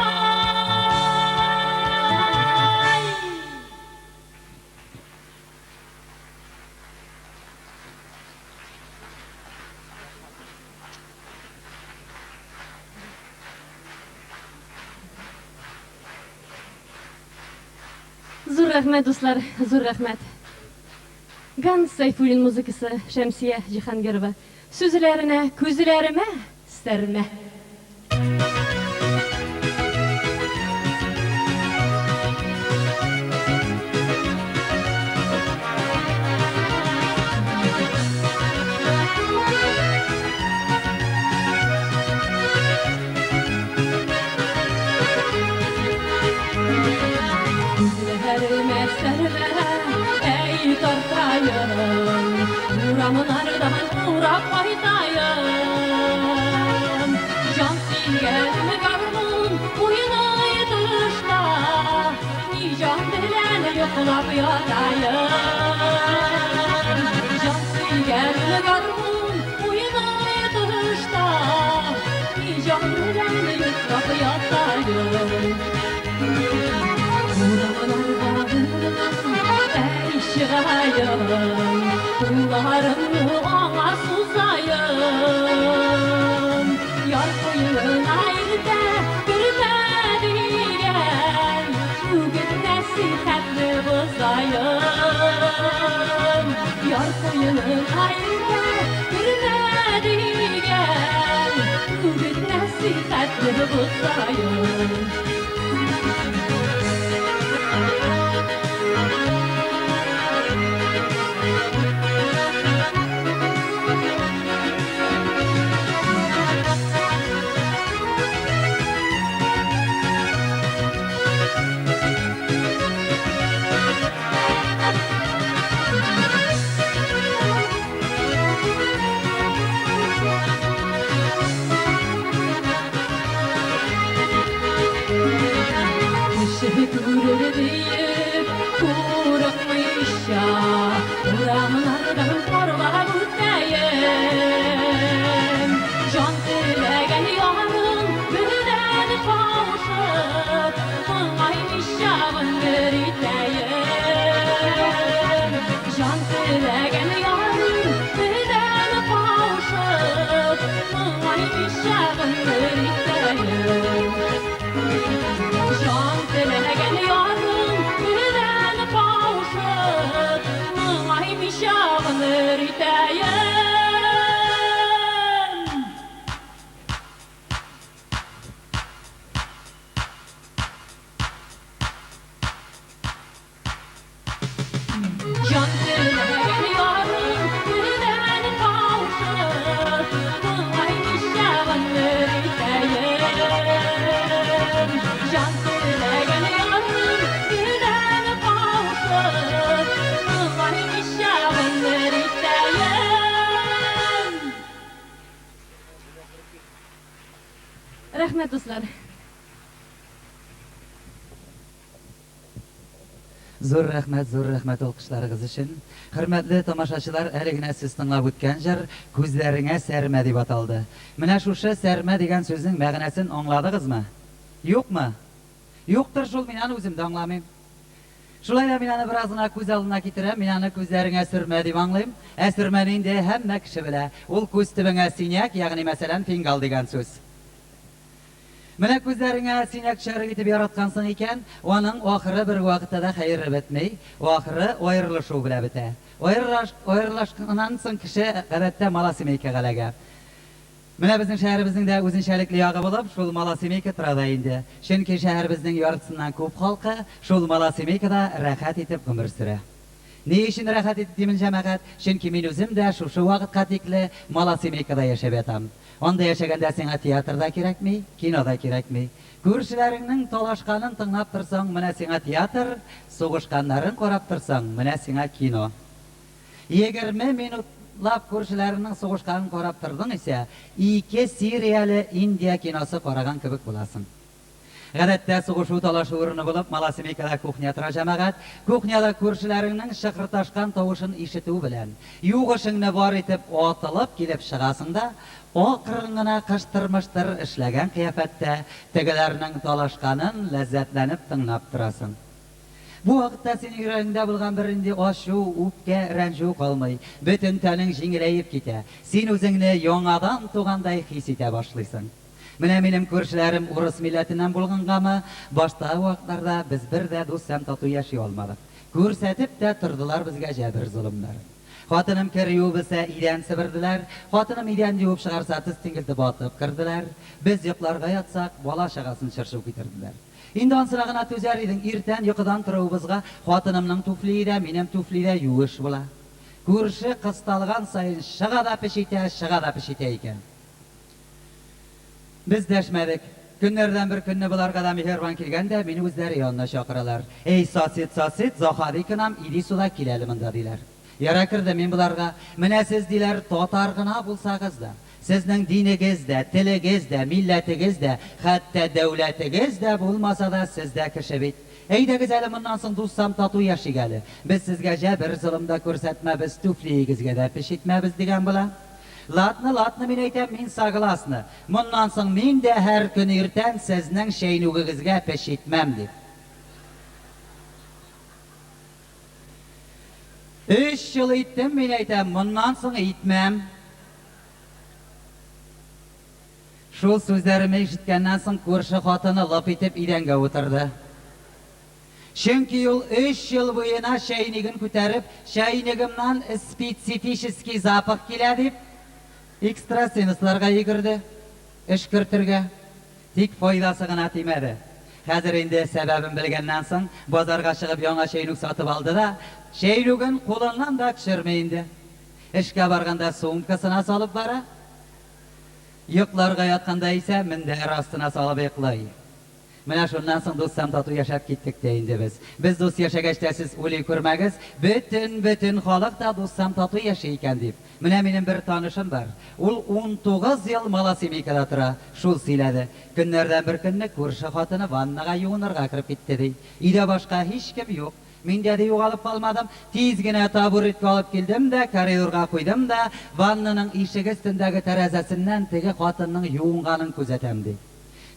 Зур рәхмәт, дуслар, зур рәхмәт. Ганс Сайфуллин музыкасы Шәмсия Җиһангирова. Сүзләренә, күзләремә сәрмә. Күзләремә сәрмә, әй тартайым, урамын арыдан урап кайтайым. Жан сүйгәнем гармун, уйны тышта, ни жан белән йоклап ятайым. Жан сүйгәнем гармун, уйны тышта, ни жан белән йоклап ятайым. Ey şırayım, kullarımı ona suzayım. Yar koyun ayrıda görmediyen, bugün nasihatli bozayım. Yar koyun ayrıda görmediyen, bugün nasihatli bozayım. Görür deyip kurukmuşa Uramlardan korlar üsteyim Can dileğen yarın mühden kavuşup Mıngaymışa bıngır iteyim Can dileğen yarın mühden kavuşup Mıngaymışa bıngır iteyim Can dileğen yarın mühden kavuşup Mıngaymışa bıngır iteyim Can dileğen yarın mühden kavuşup Mıngaymışa bıngır iteyim Can dileğen yarın mühden kavuşup Mıngaymışa bıngır iteyim Rahmet dostlar. Зур рәхмәт алкышларыгыз өчен. Хөрмәтле тамашачылар, әле генә сез тыңлап үткән җыр күзләреңә сәрмә дип аталды. Менә шушы сәрмә дигән сүзнең мәгънәсен аңладыгызмы? Юкмы? Юктыр шул, мин аны үзем дә аңламыйм. Шулай да мин аны бераз гына күз алдына китерәм, мин аны күзләреңә сөрмә дип аңлыйм. Ә сөрмәне инде һәммә кеше белә. Ул күз төбеңә синьяк, ягъни мәсәлән фингал дигән сүз. Менә күзләреңә синьяк шәрик итеп яраткансың икән, аның ахыры бер вакытта да хәйре бетмәй, ахыры аерылышу белән бетә. Аерылышканнан соң кеше гадәттә мала семейкәгә эләгә. Менә безнең шәһәребезнең дә үзенчәлекле ягы булып, шул Малосемейка тора да инде. Чөнки шәһәребезнең яртысыннан күп халкы шул Малосемейкада рәхәт итеп гомер сөрә. Ни өчен рәхәт итеп димин җәмәгать? Чөнки мин үзем дә шушы вакытка тикле Малосемейкада яшәп ятам. Анда яшәгәндә сиңа театрда кирәкми, кинода кирәкми. Күршеләреңнең талашканын тыңлап торсаң, менә сиңа театр, сугышканнарын карап торсаң, менә сиңа кино. 20 минутлап күршеләреңнең сугышканын карап тордың исә, 2 сериялы Индия киносы караган кебек буласың. Гадәттә сугышу талашу урыны булып Малосемейкада кухня тора җәмәгать. Кухняда күршеләреңнең шыкырташкан тавышын ишетү белән, югышыңны бар итеп атылып килеп чыгасың да, акрын гына кыштырмыштыр эшләгән кыяфәттә тегеләрнең талашканын ләззәтләнеп тыңлап торасың. Бу вакытта синең йөрәгеңдә булган бер инде ачу, үпкә, рәнҗү калмый. Бөтен тәнең җиңеләеп китә. Син үзеңне яңадан тугандай хис итә башлыйсың. Менә минем күршеләрем урыс милләтеннән булгангамы, башта вакытларда без бер дә дус һәм тату яши алмадык. Күрсәтеп тә тордылар безгә җәбер зулымнар. Хатыным кер юбыса идән сыбырдылар, хатыным идән юып чыгарса тыз тиңгелтеп атып кырдылар. Без йокларга ятсак, бала шагасын чыршып китерделәр. Инде ансыра гына түзәр идең, иртән йокыдан торыубызга хатынымның туфлие дә, минем туфли дә юыш була. Күрше кысталган сайын шыга да пешитә икән. Biz дәшмәдек. Көннәрдән бер көнне буларга да мехербан килгәндә, мине үзләре янына чакыралар. Эй, сосед, Захари кынам, иди суда киләле монда диләр. Яра кирде мин буларга, менә сез диләр, татар гына булсагыз да, сезнең динегез дә, телегез дә, милләтегез дә, хәтта дәүләтегез дә булмаса да сез дә кеше бит. Әйдәгез әле моннан соң дуссам тату яшигәле. Без сезгә җәбер зулымда күрсәтмәбез, туфлигезгә дә пешитмәбез дигән була. Latны мин әйтәм, мин согласны. Моннан соң мин дә һәр көн иртән сезнең шәйнүгегезгә пешитмәм дип. 3 ел иттем, мин әйтәм, моннан соң итмәм. Шул сүзләремне ишеткәннән соң күрше хатыны лап итеп идәнгә утырды. Чөнки ул 3 ел буена шәйнеген күтәреп, шәйнегемнән специфический запах килә дип экстрасенсларга йөгерде, эш кертергә. Тик файдасы гына тимәде. Хәзер инде сәбәбен белгәннән соң базарга чыгып яңа шәйнүк сатып алды да, шәйнүген кулыннан да төшермәй инде. Эшкә барганда сумкасына салып бара. Йокларга ятканда исә мендәр астына салып йоклый. Менә шуннан соң дуссам тату яшәп киттек тә инде без. Без дус яшәгәчтә сез уйлый күрмәгез, бөтен халык та дуссам тату яши икән дип. Менә минем бер танышым бар. Ул 19 ел Малосемейкада тора. Шул сөйләде. Көннәрдән бер көнне күрше хатыны ваннага юынырга кирип китте ди. Өйдә башка һичкем юк. Мин дә югалып калмадым. Тиз генә табуретка алып килдем дә, коридорга куйдым да, ваннаның ишеге өстендәге тәрәзәсеннән теге хатынның юынганын күзәтәм ди.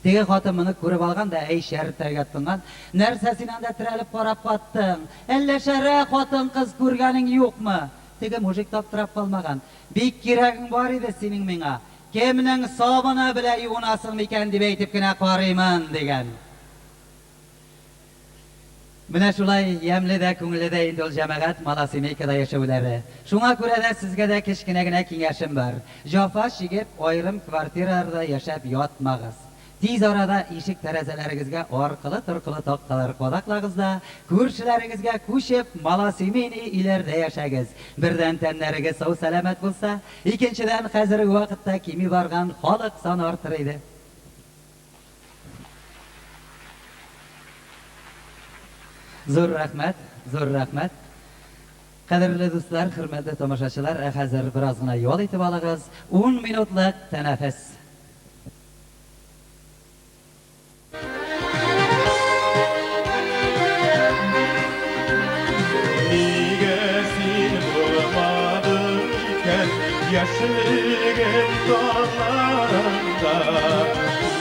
Теге хатын моны күреп алган да, әй шәртәргә тынган, нәрсә син анда терәлеп карап каттың? Әллә шәрә хатын кыз күргәнең юкмы? Теге мужик таптырап калмаган. Бик кирәгең бар иде синең миңа. Кемнең сабына белә юынасың микән дип әйтеп кенә карыймын дигән. Менә шулай ямле дә күңелле дә инде ул җәмәгать Малосемейкада яшәүләре. Шуңа күрә дә сезгә дә кечкенә генә киңәшем бар. Җафа чигеп, аерым квартираларда яшәп ятмагыз. Тиз арада ишек тәрәзәләрегезгә аркылы-торкылы такталар кадаклагыз да, күршеләрегезгә күчеп, Малосемейный өйләрдә яшәгез. Бердән тәннәрегез сау сәламәт булса, икенчедән хәзерге вакытта кими барган халык саны артыр иде. Зур рәхмәт, зур рәхмәт. Кадерле дуслар, хөрмәтле тамашачылар, хәзер бераз гына ял итеп алыгыз. 10 минутлык тәнәфес. Yaşılgın dağlarında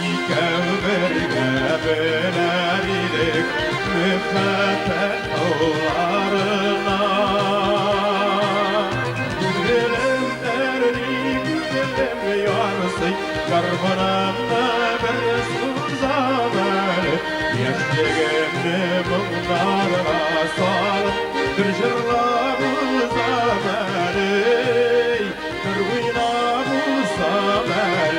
İkəv birgə bölər idik Müxəffət oğlarına Gülüm dərlik, gülüm yarısı Qarmınamda bir suzamər Yaşlığımı bunlarla salıb Bir jırlamı zamər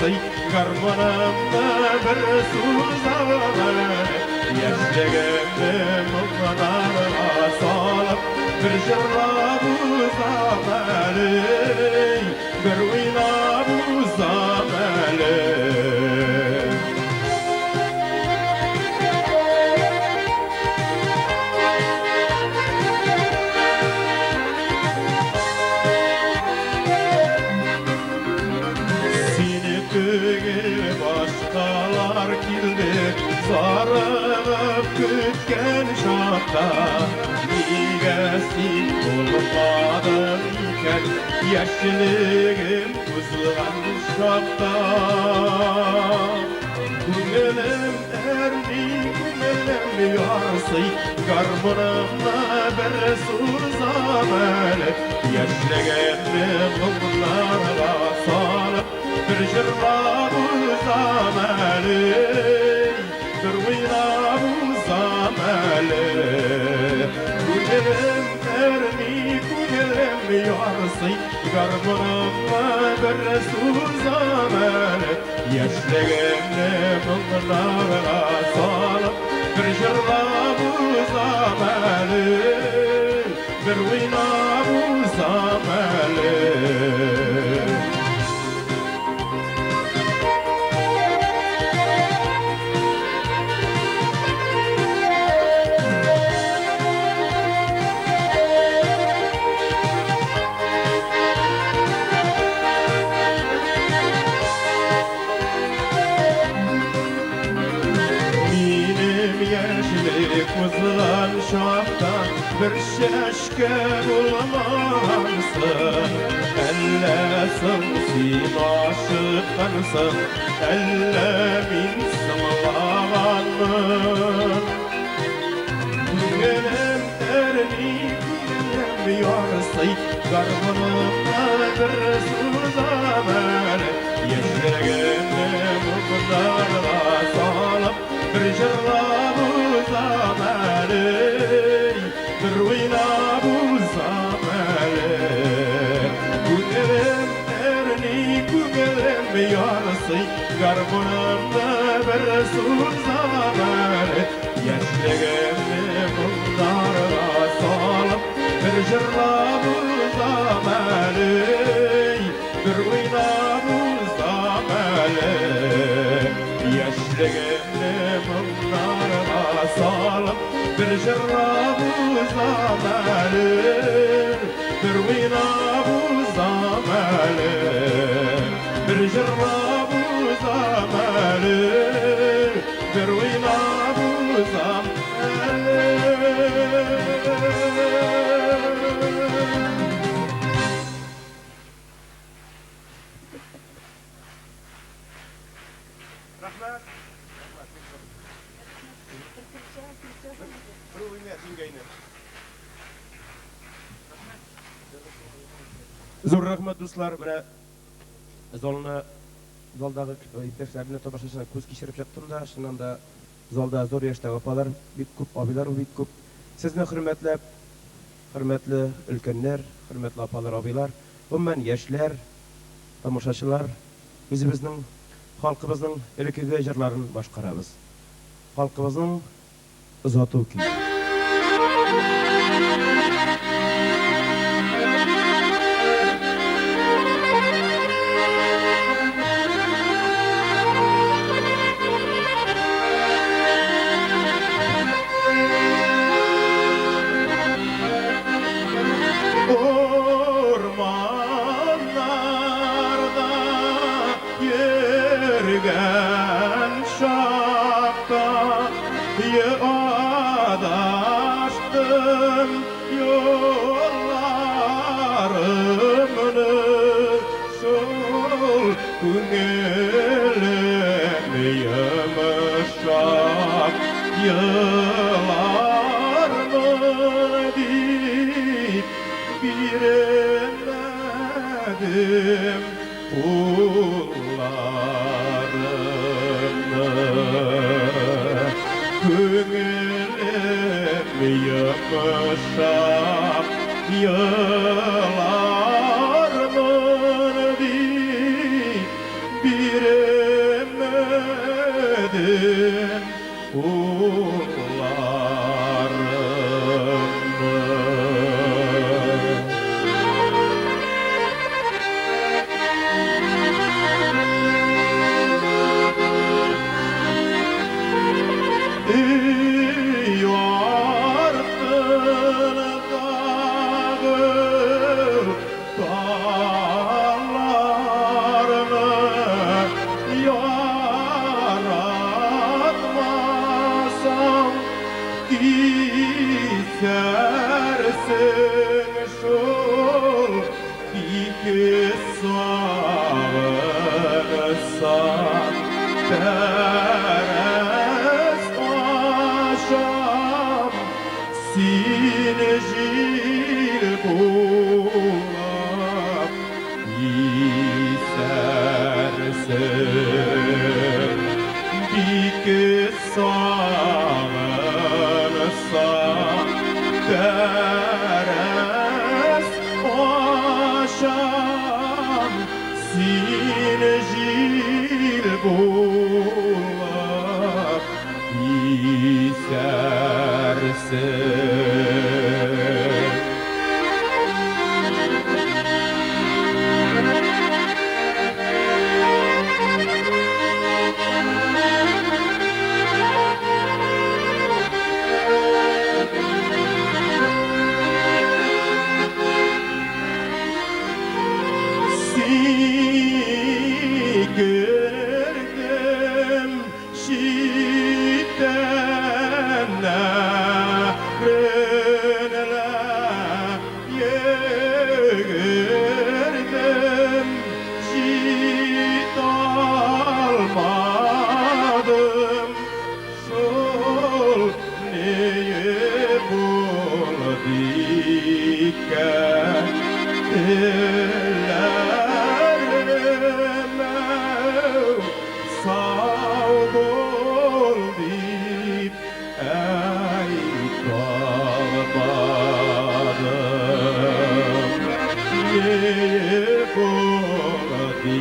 yarsıy garmonamda bir suzamel yaşligimni mumlarga salib bir jırlab uzamel bir oynab uzamel başkalar kildi sarılıp kütken şakta niye sen olmadın iken yaşlığım kuzgan şakta Günüm erdi günüm yarsıy garmonamda bir suzamel yaşlığımni mumlarga salib bir jırlab uzamel bir oynab uzamel Günüm erdi günüm yarsıy garmonamda bir suzamel yaşligimni mumlarga salib bir jırlab uzamel bir oynab uzamel Kuzlan şahtan bir şeşke bulmansın Ellesin sin aşıkkansın Elle min sımlağanmın Günüm erni günüm yarsıy garmonamda bir suzamel yaşligimni mumlarga salib bir jırlab uzamel bir oynab uzamel Günüm erni günüm yarsıy garmonamda bir suzamel yaşligimni mumlarga salib bir jırlab uzamel bir oynab uzamel yaşligimni mumlarga salib bir jırlab uzamel bir oynab uzamel bir jırlab uzamel bir oynab uzamel Rahmat. Zor rahmat dostlar, mana zoldagi iптешләрне tomoshachilar ko'z kechirib chiqdim da, shundan da zolda zo'r yoshda opalar bik ko'p, abilar bik ko'p. Sizni hurmatli ulkanlar, hurmatli opalar, abilar, umuman yoshlar, tomoshachilar, o'zimizning xalqimizning ilkiga ijrlarini boshqaramiz. Xalqimizning uzatuv kuyi. Bir sağırsan teres aşam sinecil bulak isersin diki sağırsan teres aşam sinecil bulak isersin Gördüm şitenlerine gördüm şit almadım şol neye buldikken sağ ol deyip ey kalmadım yeye buldikken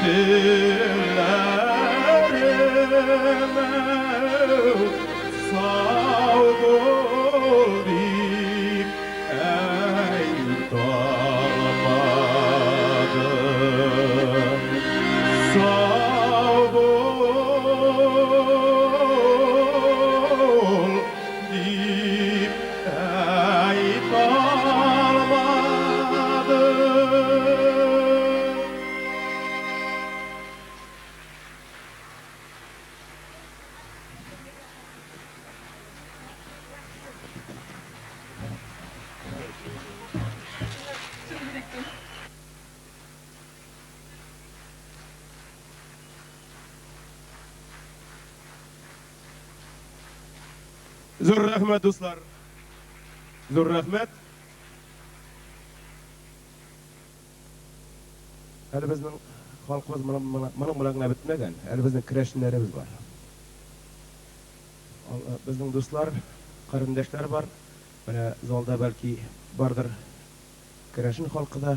dillerime sağ ol deyip ey kalmadım sağ ol deyip ey kalmadım. Zor rahmet dostlar. Zor rahmet. Hali bizning xalqimiz mana bilan bitmagan. Hali bizning kurashchilarimiz bor. Bizning do'stlar, qarindoshlar bor. Mana zalda balki bardir kurashin xalqida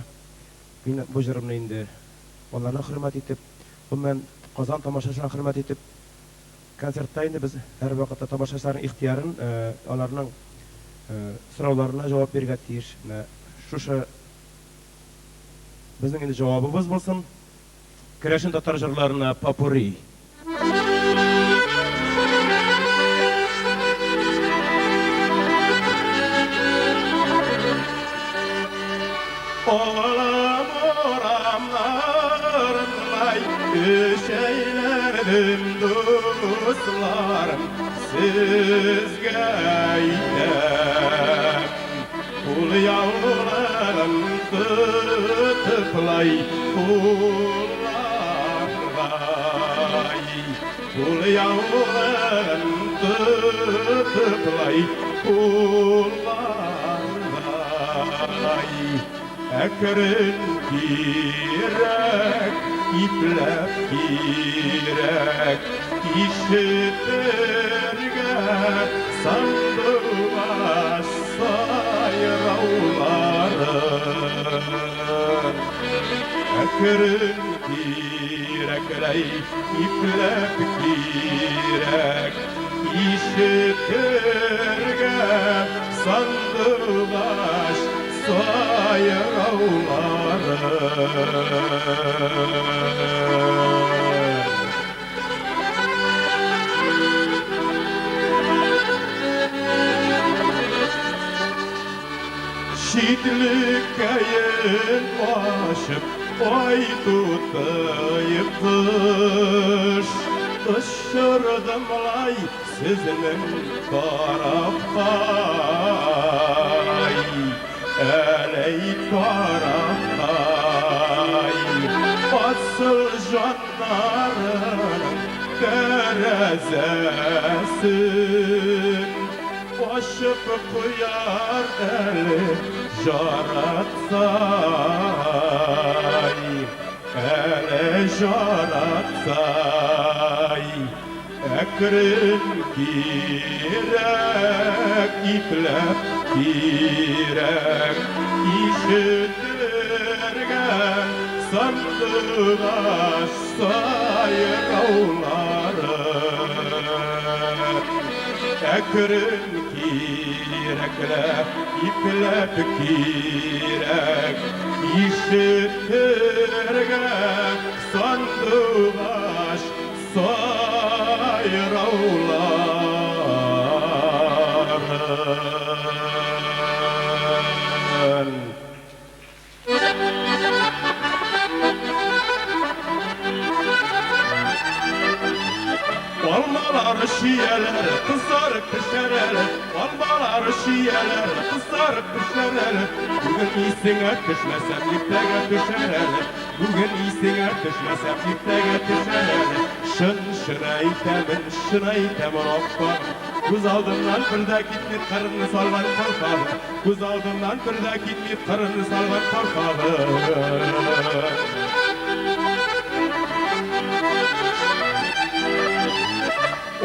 bu jirimni endi onlarni hurmat etib, umuman Qozon tomoshabini hurmat etib konsertda endi biz har vaqtda tomoshabchilarning ixtiyorin ularning so'rovlariga javob bergan tiyish. Shu bizning endi javobimiz bo'lsin. Kurashin tatar jirlarini popuri. Oğlam oramlarınlay şeylerdim dostlarım sizge aytem Kul yavrularım tutuplay kullarlay Kul yavrularım tutuplay kullarlay Ekrin girek, iplep girek, işitirge sandığa sayravları. Ekrin girekley, iplep girek, işitirge sandığa Şidlikkeyin başıp ay tutayıp Dışırdım lay sizin tarafay ey karakay asıl canların derezesin başıp koyar deli jaratsay ele jaratsay ekrin girek iplep girek işitirgen sandıgaş sayıravları ekrin girekle iplep girek işitirgen sandıgaş sayıravların Almalar şiyeler, kızarıp pişerer. Almalar şiyeler, kızarıp pişerer. Bugün iyisine pişmesem iptege pişerer. Bugün iyisine pişmesem iptege pişerer. Şınaytemin okka. Kuz aldımdan bir de gitmeyip karını salvan korkağım. Kuz aldımdan bir de gitmeyip karını salvan korkağım.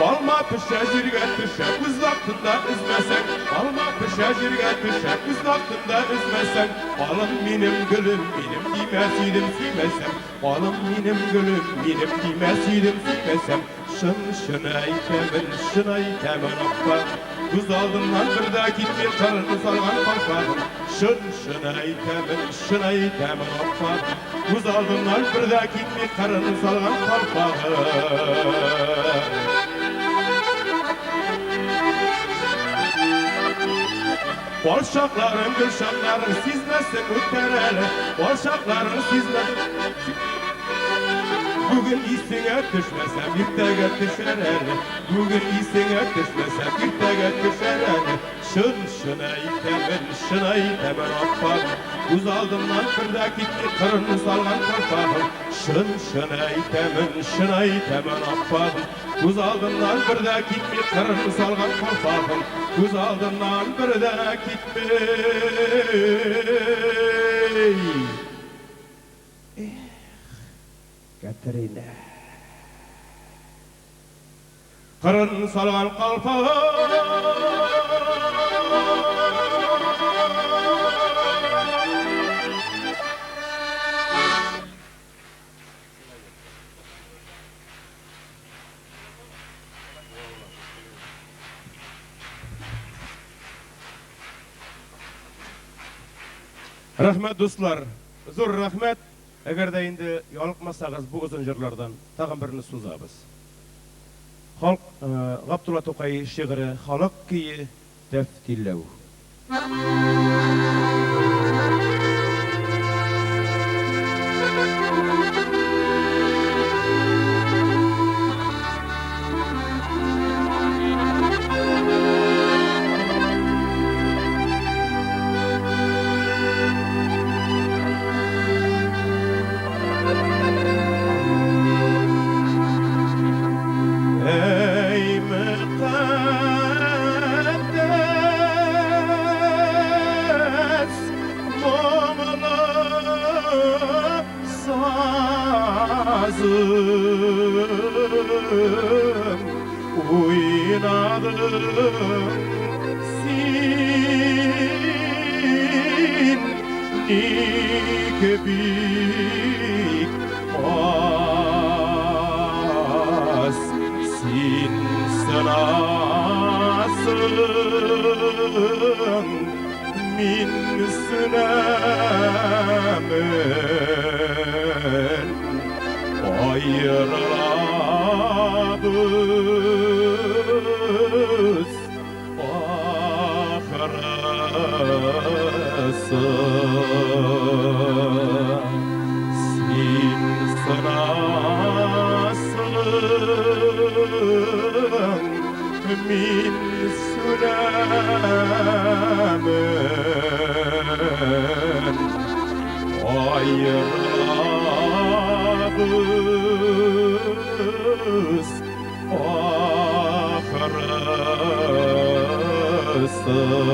Alma pişe jirge pişe kuz vaktinde üzmesen Alma pişe jirge pişe kuz vaktinde üzmesen Balım benim gülüm benim giymesiydim süymesem Balım benim gülüm benim giymesiydim süymesem şınaytemin akbar Kuz aldımdan bir de gitmeyip karını salgan korkarım şınaytemin akbar Kuz aldımdan bir de gitmeyip karını salgan korkarım Bolşakların, gülşakların sizmesin üttereli Bolşakların sizmesin Bugün iyisine düşmesem irtege düşereli Bugün iyisine düşmesem irtege düşereli şınaytemin akbar Kuz aldımdan bir de gitti kırını salgan korkağım şınaytemin akbar Kuz aldımdan bir de gitti kırını salgan korkağım Kuz aldımdan bir de gitti Katerina Kırını salgan kalpağım Rahmet dostlar, zor rahmet. Eğer de indi yolukmasanız bu uzun jırlardan tağın birini suzabız. Halk Abdullah Tokay şiiri Halk kiyi teftillev. Oynadım sin nikbik as sin sınasın min sünemen ayrılabız ahırısı sin sınasın min sünemen Yayrabız ahırısı.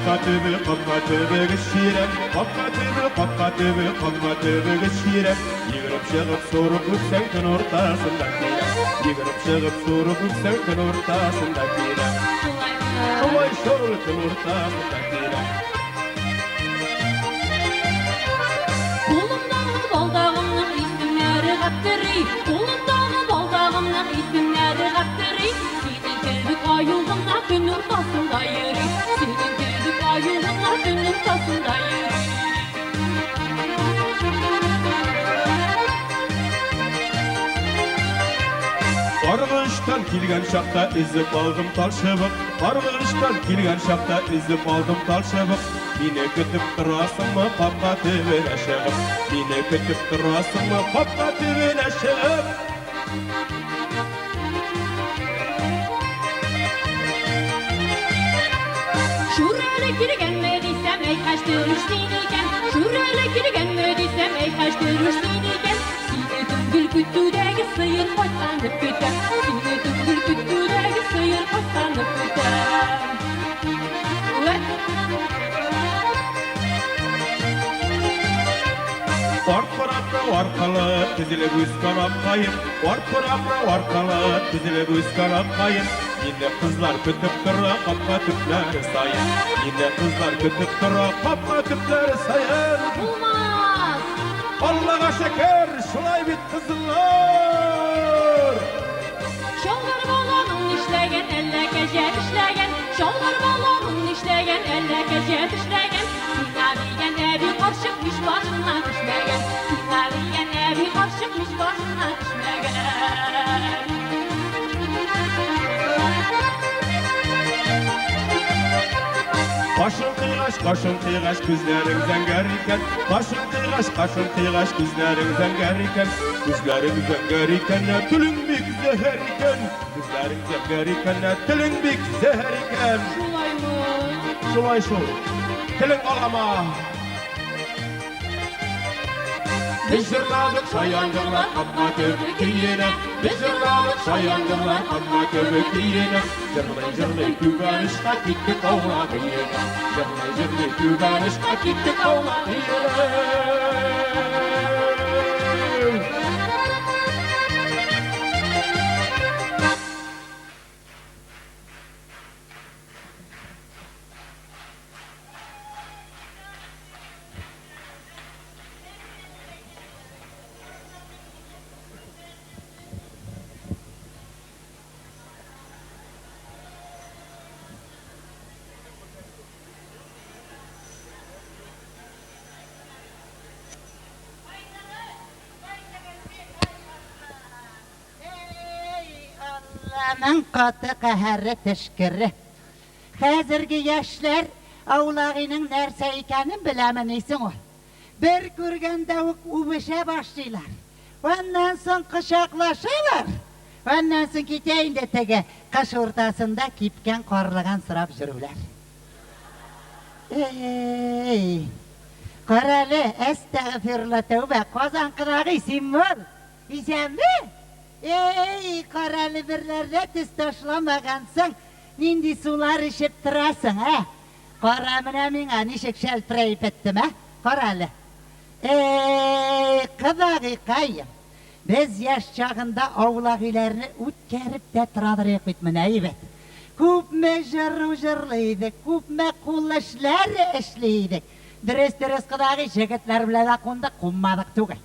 Kapka tübü geçirem Kapka tübü geçirem Yigirip çıgıp sorup ükseng tün ortasında kirem Yigirip çıgıp sorup ükseng tün ortasında kirem Şolay şol tün ortasında kirem Kolumдағы балдағымның исімнәрі қаттырый Қолымдағы балдағымның исімнәрі қаттырый Сенің кірбік аюғына түн ортасында ери Сенің кірбік аюғына түн ортасында ери Qarg'ishdan kelgan şaqda izib aldım talşıbıq Qarg'ishdan kelgan şaqda izib aldım talşıbıq Meni kütüp durasınmı qapqa tübüne шығып Meni kütüp durasınmı qapqa tübüne шығып Şuraya girgenme desem ey kaçtırıştın iken Şuraya girgenme desem ey kaçtırıştın iken Seni tüngül küttüdегі sıyır қойтанып күтем Seni tüngül küttüdегі sıyır қойтанып күтем Arqalı tizilib üskan apqayım Arqalı tizilib üskan apqayım Yine kızlar kütüp dura qapqa tüpleri sayın Yine kızlar kütüp dura qapqa tüpleri sayın Olmaz Allah'a şeker şulay bit kızlar Şollar balonun işlegen elle gece işlegen Şollar balonun işlegen elle gece işlegen Sinaliyen evi qarşıqmış başına düşmegen Sinaliyen evi qarşıqmış başına düşmegen Qaşın qiyğaş gözlerin zəngər ikən Qaşın qiyğaş gözlerin zəngər ikən Gözlerin zəngər ikən tülün bik zəhər ikən Gözlerin zəngər ikən tülün bik zəhər ikən Şolay mı? Şolay şol Tilin alama Biz jırladık şayangırlar qapqa tübü kiyine Biz jırladık şayangırlar qapqa tübü kiyine Jırlay kübənişqa gittik avla kiyine Jırlay kübənişqa gittik avla kiyine Allah'ın katı qəhərli teşkiri. Həzirgi yaşlar avlağının nərsə ikanin biləməniysin ol. Bir görgəndə ubişə başlayırlar. Ondan son qışaqlaşırlar. Ondan son giteyinde tege qış ortasında kipken qarlıgan sırap жүрülər. Ey, qarali, estağfirullah tövbe, qazan qırağı isim var. İsen mi? Ey, qarali birlərlə tüz taşlamağansın, nindi sular işip durasın, ha? Qaramına minə nişik şəlpireyip ettim, ha? Qarali. Ey, qıdağı qayım. Biz yaş çağında avlaq ilərini ütkərib də turadırıq bitmine evet. Küpme jırlıydık, küpme kullaşlar işliydik. Dürüst qıdağı şeketler bile de kunda kummadık tuğay.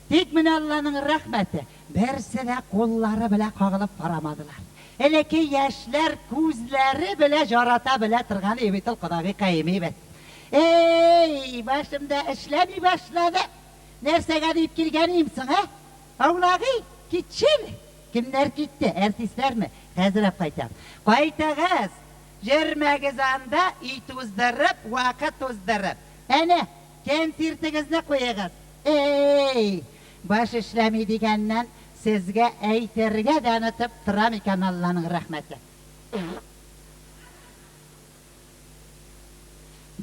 Tek min Allah'ın rahmeti, bersi de kolları bile kağılıp paramadılar. Hele ki yaşlar kuzları bile jarata bile tırgan evitil qıdağı kayım evet. Ey, başımda işlemi başladı. Nerse deyip girgeniyimsin ha? Avlağı, gitçil. Kimler gitti? Artistler mi? Hazır hep kaytar. Kaytağız. Jermeğiz anda it uzdırıp, vakit uzdırıp. Hani, kensirtinizni koyağız. Ey, baş işlemi degenden sizge eytirge danıtıp tıram iken Allah'ın rahmeti.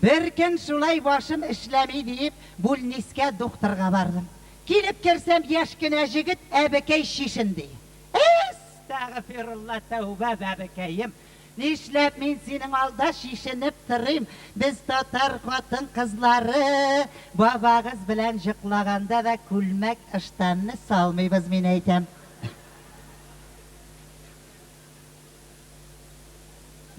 Bir gün şulay başım işlemi deyip Bulniske doktorga bardım. Gelip kirsem yaşkine jigit ebekey şişin diye. Estağfirullah tövbe bebekeyim. Нишләп мин синең алда шишенеп торыйм? Без татар хатын кызлары, бабагыз белән җыклаганда да күлмәк ыштанны салмыйбыз, мин әйтәм.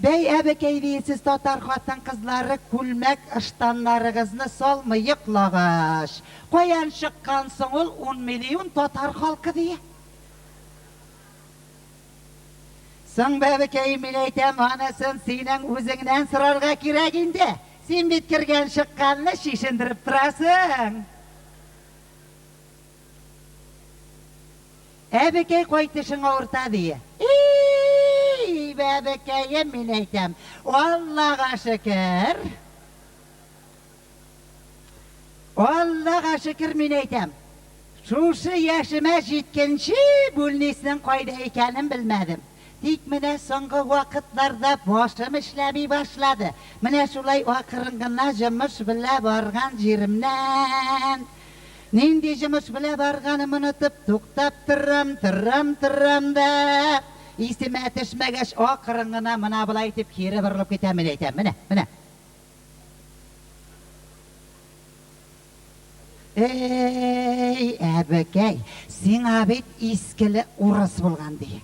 Бәй, әбекәй дейсіз, татар хатын кызлары күлмәк ыштаннарыгызны салмый йыклагач. Каян чыккан соң ул 10 миллион татар халкы дие? Соң бәбекәй, мин әйтәм, анысын синең үзеңнән сорарга кирәк инде. Син бит кергән чыкканны шишендереп торасың. Әбекәй кайтышың авырта дие. Бәбекәйем, мин әйтәм, Аллага шөкер. Аллага шөкер, мин әйтәм. Шушы яшемә җиткәнче бүлнисенең кайда икәнен белмәдем. Тик менә соңгы вакытларда башым эшләми башлады. Менә шулай акырын гына җимеш белә барган җиремнән. Нинди җимеш белә барганым онытып, туктап торам да. Исемә төшмәгәч акырын гына менә булай итеп кире борылып китәм, мин әйтәм. Менә. Эй, әбекәй, сиңа бит искеле урыс булган ди.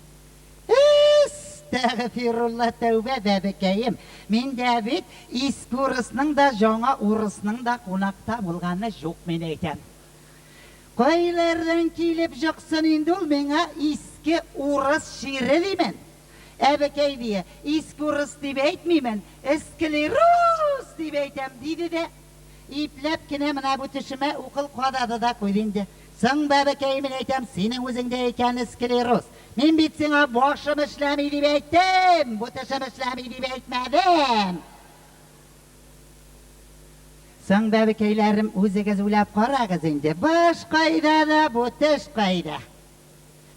Estağfirullah, тәүбә бәбекәем. Мин дә бит иске урысның да, жаңа урысның да кунакта булганы юк, мин әйтәм. Кайлардан килеп жаксын инде ул миңа иске урыс шире димен. Әбекәй дие, иске урыс дип әйтмимен, искеле рус дип әйтәм диде дә. Ипләп кенә менә бу төшемә укыл кадады да куйды инде. Соң бәбекәй, мин әйтәм, синең үзеңдә икән искеле рус. Мин бит сиңа башым эшләми дип әйттем, бу төшем эшләми дип әйтмәдем. Соң бәбекәйләрем, үзегез уйлап карагыз инде. Баш кайда да, бу төш кайда.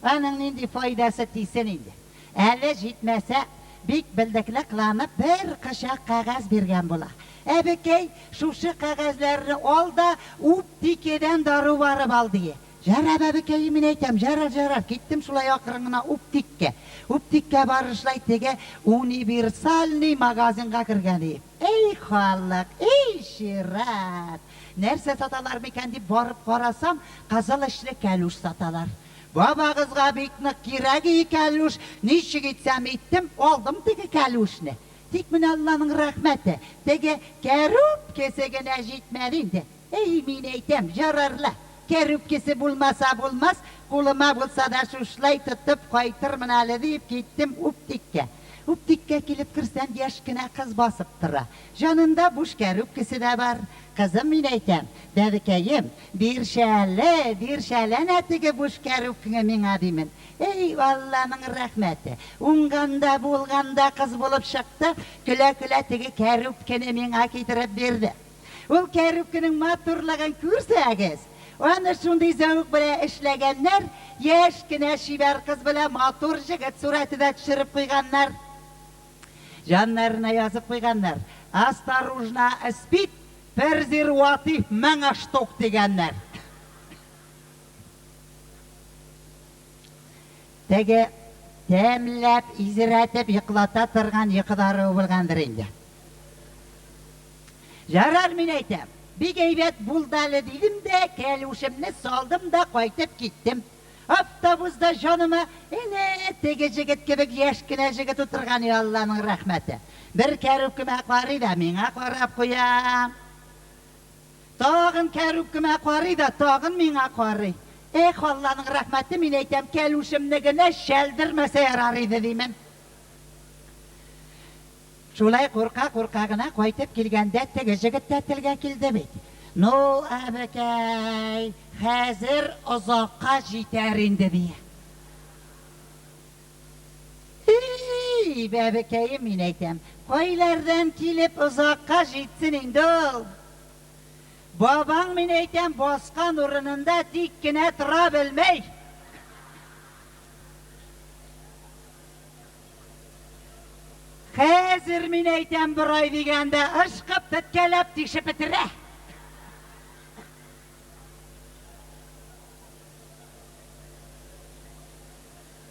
Аның нинди файдасы тисен инде. Әле җитмәсә, бик белдекле кыланып бер кышак кагаз биргән була. Әбекәй, шушы кагазларны ал да уптикедән дару барып ал дие. Жара бәбекәй, мин әйтәм, жарар, киттем шулай акырын гына уптиккә. Уптиккә барышлай теге универсальный магазинга кергән. Эй халык, эй шират. Нәрсә саталар микән дип барып карасам, кызыл эшле кәлүш саталар. Бабагызга бик нык кирәк кәлүш. Ничек итсәм иттем, алдым теге кәлүшне. Тик менә Алланың рәхмәте, теге кәрүп кесегенә җитмәде инде. Эй, мин әйтәм, жарарлы. Кәрүп кесе булмаса булмас, кулыма булса да шушлай тотып кайтырмын әле дип киттем уптиккә. Уптиккә килеп кирсәм, яшь кенә кыз басып тора. Җанында буш кәрүп кесе дә бар. Кызым, мин әйтәм, бәбекәем, биршәләнә теге буш кәрүпне миңа димен. Эй, Алланың рәхмәте. Уңганда булганда кыз булып чыкты, көлә-көлә теге кәрүпкене миңа китереп бирде. Ул кәрүпкенең матурлыгын күрсәгез, аны шундый зәвык белән эшләгәннәр, яшь кенә шибәр кыз белән матур җегет сурәтендә төшереп куйганнар. Җаннарына язып куйганнар. Осторожно, спит, презерватив 1000 штук дигәннәр. Теге тәмләп, изрәтеп, йоклата торган йокыдары булгандыр инде. Жарар, мин әйтәм, бик әйбәт булды әле дидем дә, кәлүшемне салдым да кайтып киттем. Автобуста җаныма, әнә теге җегет кебек яшь кенә җегет утырган, Алланың рәхмәте. Бер кәрүпкемә карый да миңа карап куя. Тагын кәрүпкемә карый да тагын миңа карый. Эх, Алланың рәхмәте, мин әйтәм, кәлүшемне генә шәлдермәсә ярар иде димен. Шулай курка гына кайтып килгәндә теге җегет тә телгә килде бит. Ну, әбекәй, хәзер озакка җитәр инде дие. Эй, бәбекәем, мин әйтәм, кайлардан килеп озакка җитсен инде ул. Бабаң, мин әйтәм, баскан урынында тик кенә тора белмәй. Хәзер, мин әйтәм, бер ай дигәндә ышкып, теткәләп тишеп бетерә.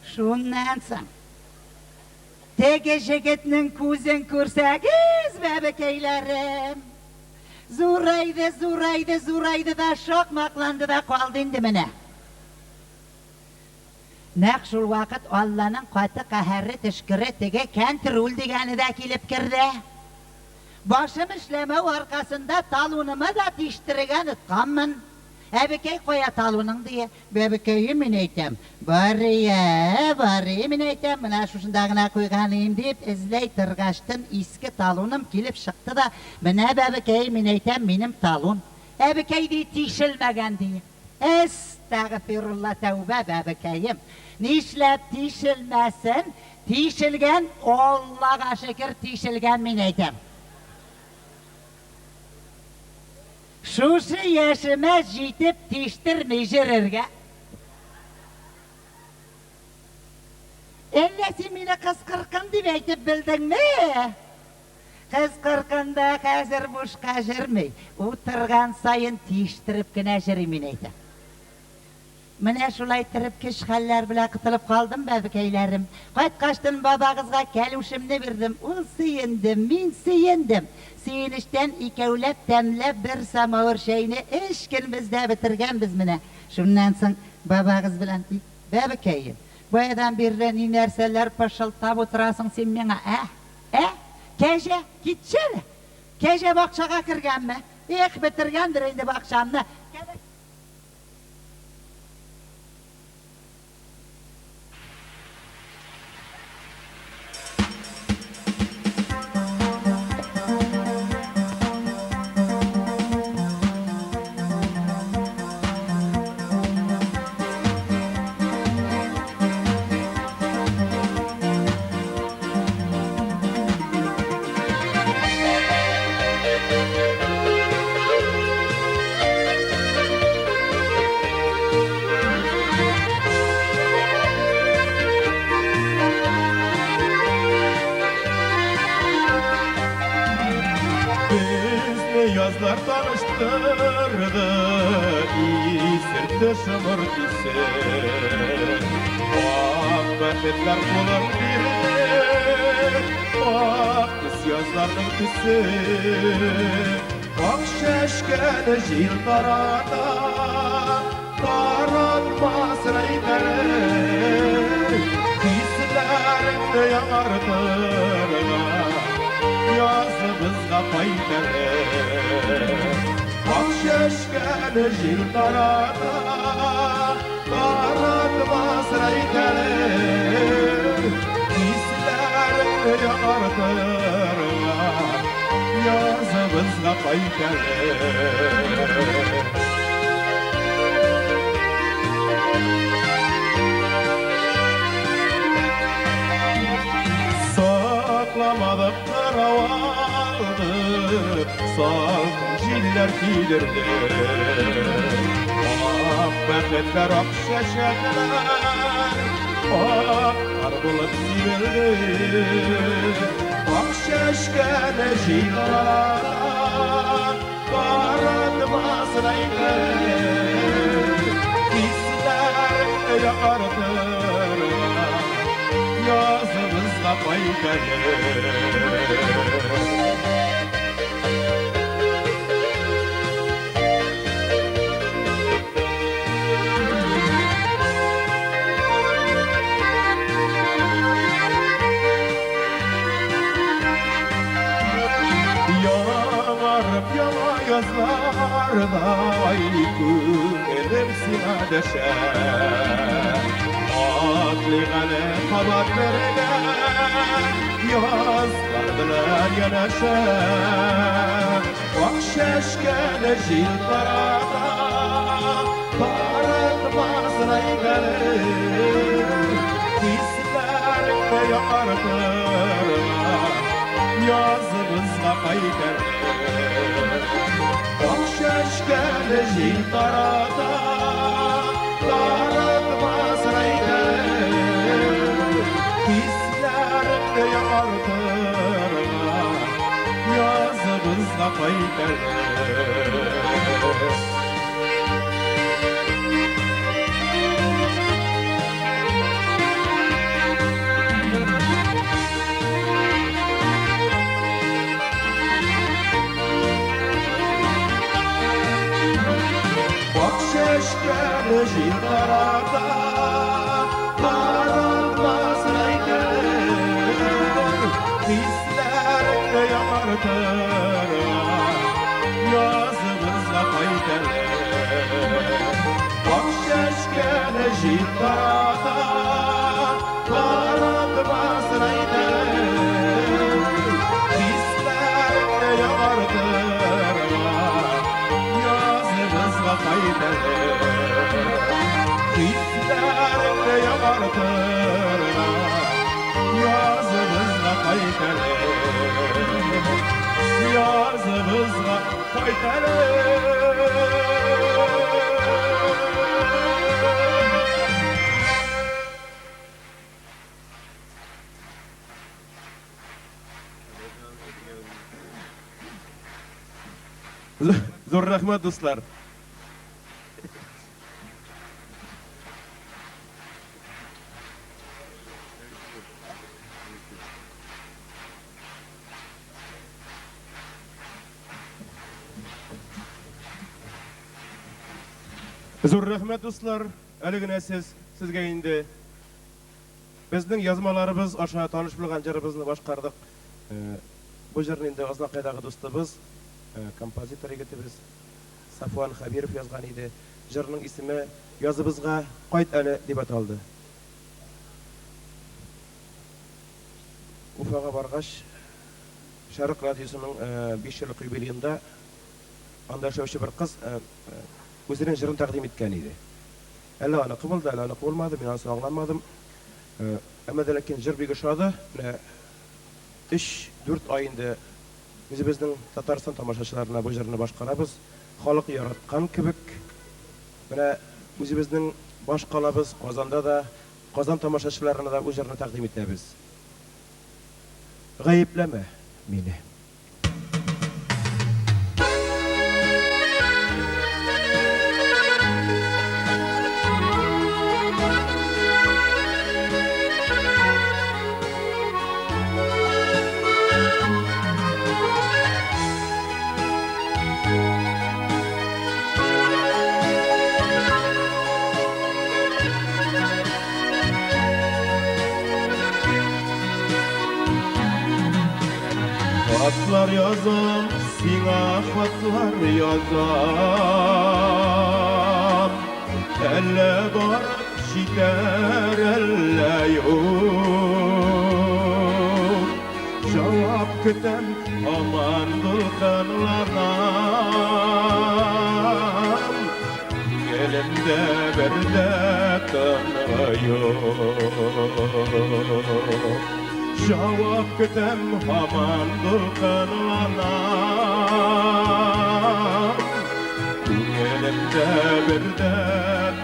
Шуннан соң Tege jeketinin kuzen kursagiz bebekeylerim. Zuraydı da şok maklandı da kaldı indi mine. Nek şul vakit Allah'ın katı kaherri tışkırı tege kentrul degeni de kilip kirdi. Başım işleme arkasında talunumu da tiştirigen ıtkanmın. Ebekey koya talunun diye, bebekeyi mineytem. Bari mineytem, bana şuşundağına koyganıyım deyip izley tırgaçtım, iski talunum kilip çıktı da, bana bebekeyi mineytem benim talun. Ebekey diye tişilmegen diye. Estağfirullah tevbe bebekeyim. Nişlep tişilmesin, tişilgen, Allah'a şükür tişilgen mineytem. Şuşu yaşıma jitip tiştirmeyecirerge. Ellesi mine kız kırkın diye eytip bildin mi? Kız kırkında hazır boşka jirmey. Oturgan sayın tiştirip gine jirimine. Mine şulay tirip kişhaller bile kıtılıp kaldım bebekeylerim. Kaçtın baba kızga keluşimni verdim. Ol sıyındım, min sıyındım. Siyinişten ikevlep temlep bir samavur şeyini işkinimizde bitirgen biz mine. Şundan soň baba kız bilen bebekeyim. Bu adam birden inerseler pışıltap oturasın sen mena. Keje gitçene. Keje bakçaga kirgenme. Bitirgendir indi bakçamni. Yazlar tanıştırdı, sirtte şımır ise. Beketler kulun biri, kız yazlarının tüsü. Şeşkeli jil tarada, karanmaz reyleri. Hislerimde yanardırlar, yazımızda payları. Şeşkeli jil tarada, karanmaz reyleri. Hislerimde yanardırlar, yazımızda payları. Saklamadık karavaldı, salkın jiller kilirdi. Beketler ak şeşekler, kar bulup sivildi. Ak şeşkeli jillara, karanmaz reyler. Hisler yakardırlar, yazımızda payları. Yanarıp yana yazlarda elim sinadeşer. Atligane kabat vergen, yazlar bilen yanaşer. Ak şeşkeli jil tarada, karanmaz reyleri. Hislerimde yakardırlar, yazımızda payları. Ak şeşkeli jil tarada, karanmaz reyleri. Hislerimde yakardırlar, yazımızda payları. şeşken jildarada Aranmaz raydır Bizler yamardır Yazımızla kaydeler Ak şeşken jildarada Aranmaz raydır Bizler yamardır Yazımızla kaydeler Bizler yamardır Yazımızla kaydeler Yazımızla kaydeler Zor rahmet dostlar. Zor rahmet dostlar. Әлегенә сезгә инде безнең язмаларыбыз аша таныш булган җырыбызны башкардык. Бу җырны инде азнакайдагы достыбыз, композитор егетебез Сафуан Хабиров язган иде. Җырның исеме языбызга кайт әле дип аталды. Уфага баргач, Шәрык радиосының 5 еллык юбилеенда анда эшләүче бер кыз үзенең җырын тәкъдим иткән иде. Әллә аны кабылды, әллә аны кабылмады, мин аны аңламадым. Әмма дә ләкин җыр бик ошады. 3-4 ай инде үзебезнең Татарстан тамашачыларына бу җырны башкарабыз. Халык яраткан кебек. Менә үзебезнең башкалабыз Казанда да, Казан тамашачыларына да бу җырны тәкъдим итәбез. Гаепләмә мине. Hatlar yazam, sina hatlar yazam Elle var şiter elle yok Cevap kütem aman dılkanlardan Elimde bir de tanrı yok Cevap kütem aman dılkanlardan Elimde bir de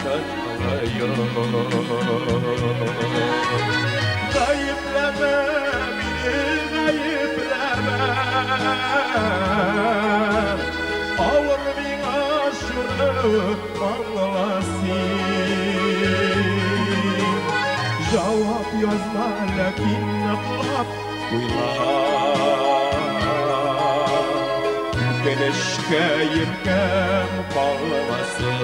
tanrı yok Gayipleme beni gayipleme Ağır bir aşırı anlasın Cevap yazma lakin aklap uyla Güneşke yirkem kalmasın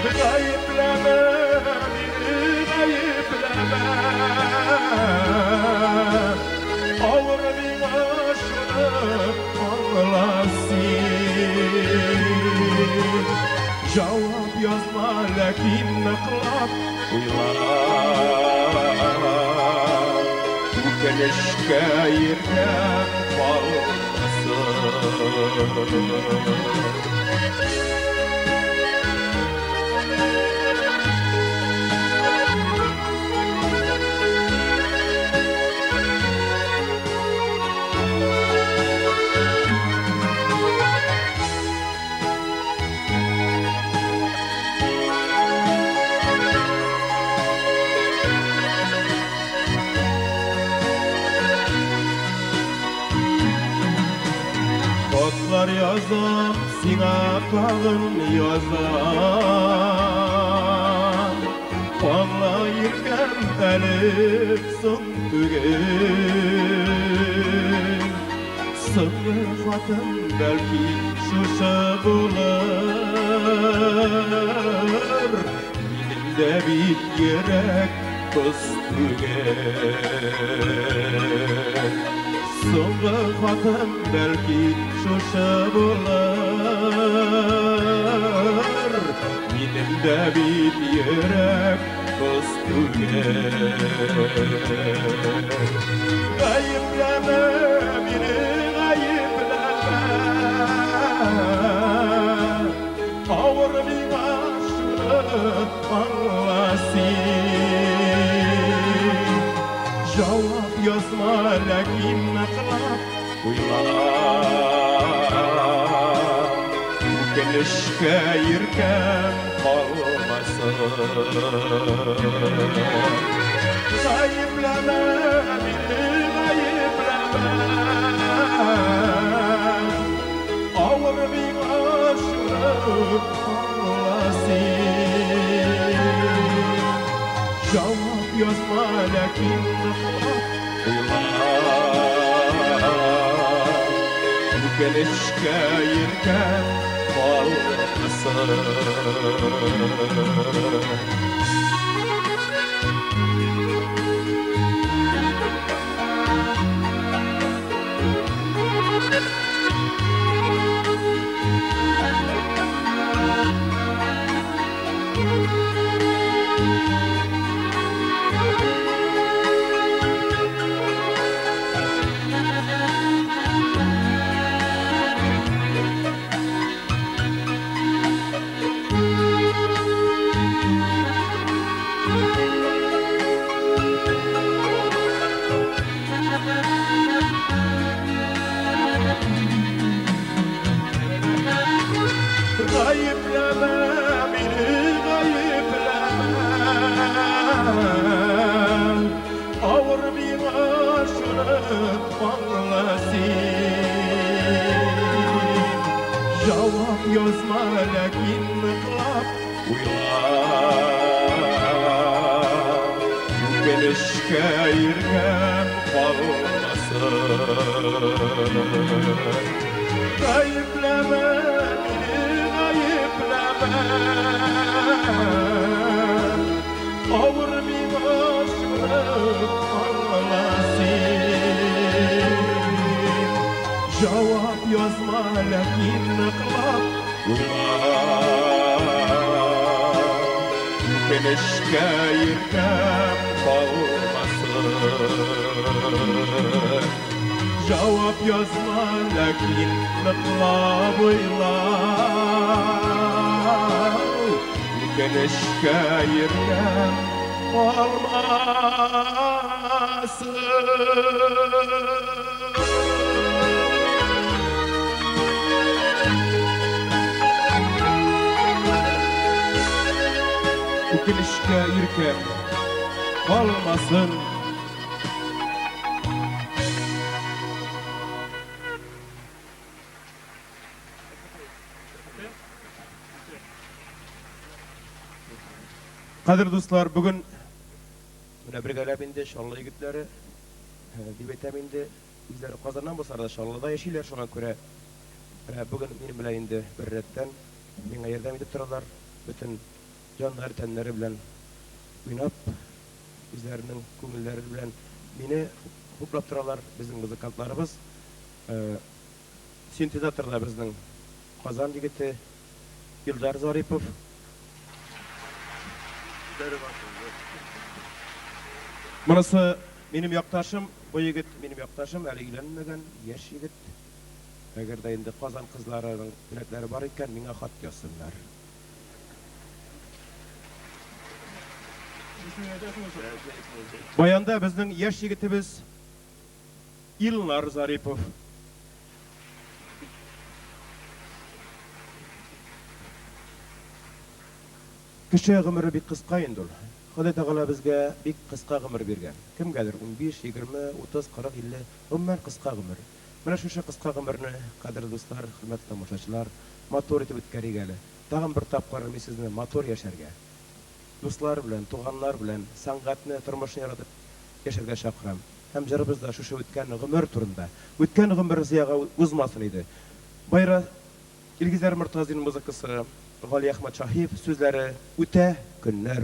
Gayipleme beni gayipleme Ağır bir aşırı anlasın Cevap yazma lakin aklap uyla Güneşke yirkem kalmasın Hatlar yazam, sina kalın yazam Anlayırken elip son tügen So'nggi xotin balki shusha bo'lar menimda bir yurak ko'ztugan so'nggi xotin balki shusha bo'lar menimda bir yurak ko'ztugan ayıplama beni ayıplama ağır bir aşkını anlasın cevap yazma lakin aklap uylar bu gelişke yirken kalmasın ayıplama beni ağır bir aşkını anlasın cevap yazma lakin uylar bu gelişke yirken kalmasın Gayıplama beni gayıplama ağır bir aşkını anlasın cevap yazma lakin kılap uylar bu gelişke yirken kalmasın gayıplama ağır bir aşkını anlasın cevap yazma lakin kılap uylar gelişke yirken kalmasın cevap yazma lakin kılap uylar gelişke yirken kalmasın bu gelişke yirken kalmasın Kadir dostlar, bugün mine bir gelip indi, şallı yigitleri dip etem indi, bizleri Kazan'dan bu sırada Şallı'da yaşaylar şuna göre bugün benim bilen indi bir retten bana yardım edip dururlar bütün canları tenleri bilen oynap bizlerinin köngülleri bilen beni huplap dururlar bizim muzikantlarımız sintezatorda bizning Kazan yigiti Yıldar Zaripov Manası benim yaktaşım, bu yigit benim yaktaşım, әлі үйленмеген, яш yigit. Eğer de indi Kazan kızlarının biletleri var iken, bana hat yazsınlar. Bayanda bizning yaş yigitimiz Yılnar Zaripov. Kişi ömrü bir kıska indi ol. Xudo Taala bizga bir kıska ömür bergen. Kim gelir 15, 20, 30, 40, 50 ömür kıska ömür. Mana şu kıska ömürni qadrli dostlar, hurmatli tomoshachilar, motor etib o'tkazgani. Tag'in bir tapqir men sizni motor yasharga. Do'stlar bilan, tug'anlar bilan san'atni, turmushni yaratib yasharga chaqiram. һәм җырыбыз да шушы үткән гомер турында. Үткән гомер зыяга узмасын иде. Байра Илгизәр Мортазин музыкасы, Гали Әхмәт Шаһиев сүзләре үтә көннәр.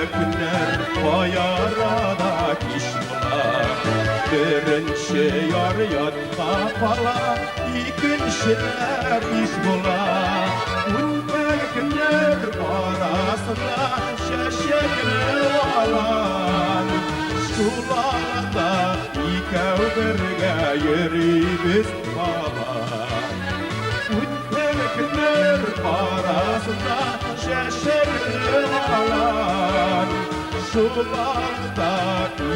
Günler bayarada kiş bula birinchi yor yotqa qala ikkinchilar ish bula o'tgan kunlar orasida shashagini olan shularda ikov birga yuribmiz baba o'tgan kunlar orasida shashagini olan shularda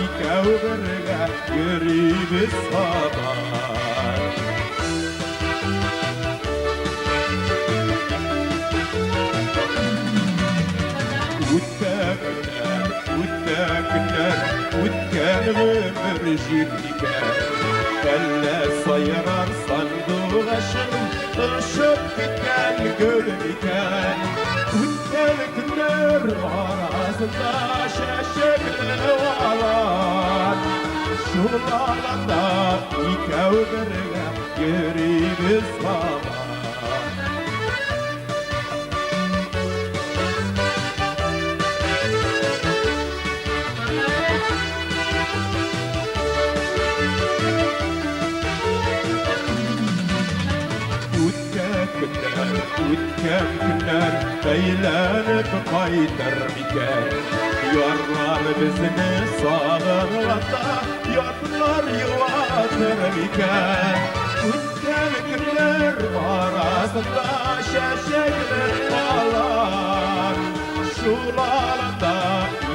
ikov birga yuribmiz baba O'tgan ömür jirdikan Kalla sayrar sanduq ashim Ishib ketgan ko'rdikan O'tgan kunlar orasida shashagini olan Shularda ikov birga yuribmiz baba O'tgan kunlar aylanib qaytar ekan Yorlar bizni sog'inmoqda yotlar yuvatir ekan O'tgan kunlar orasida shashagini olan shularda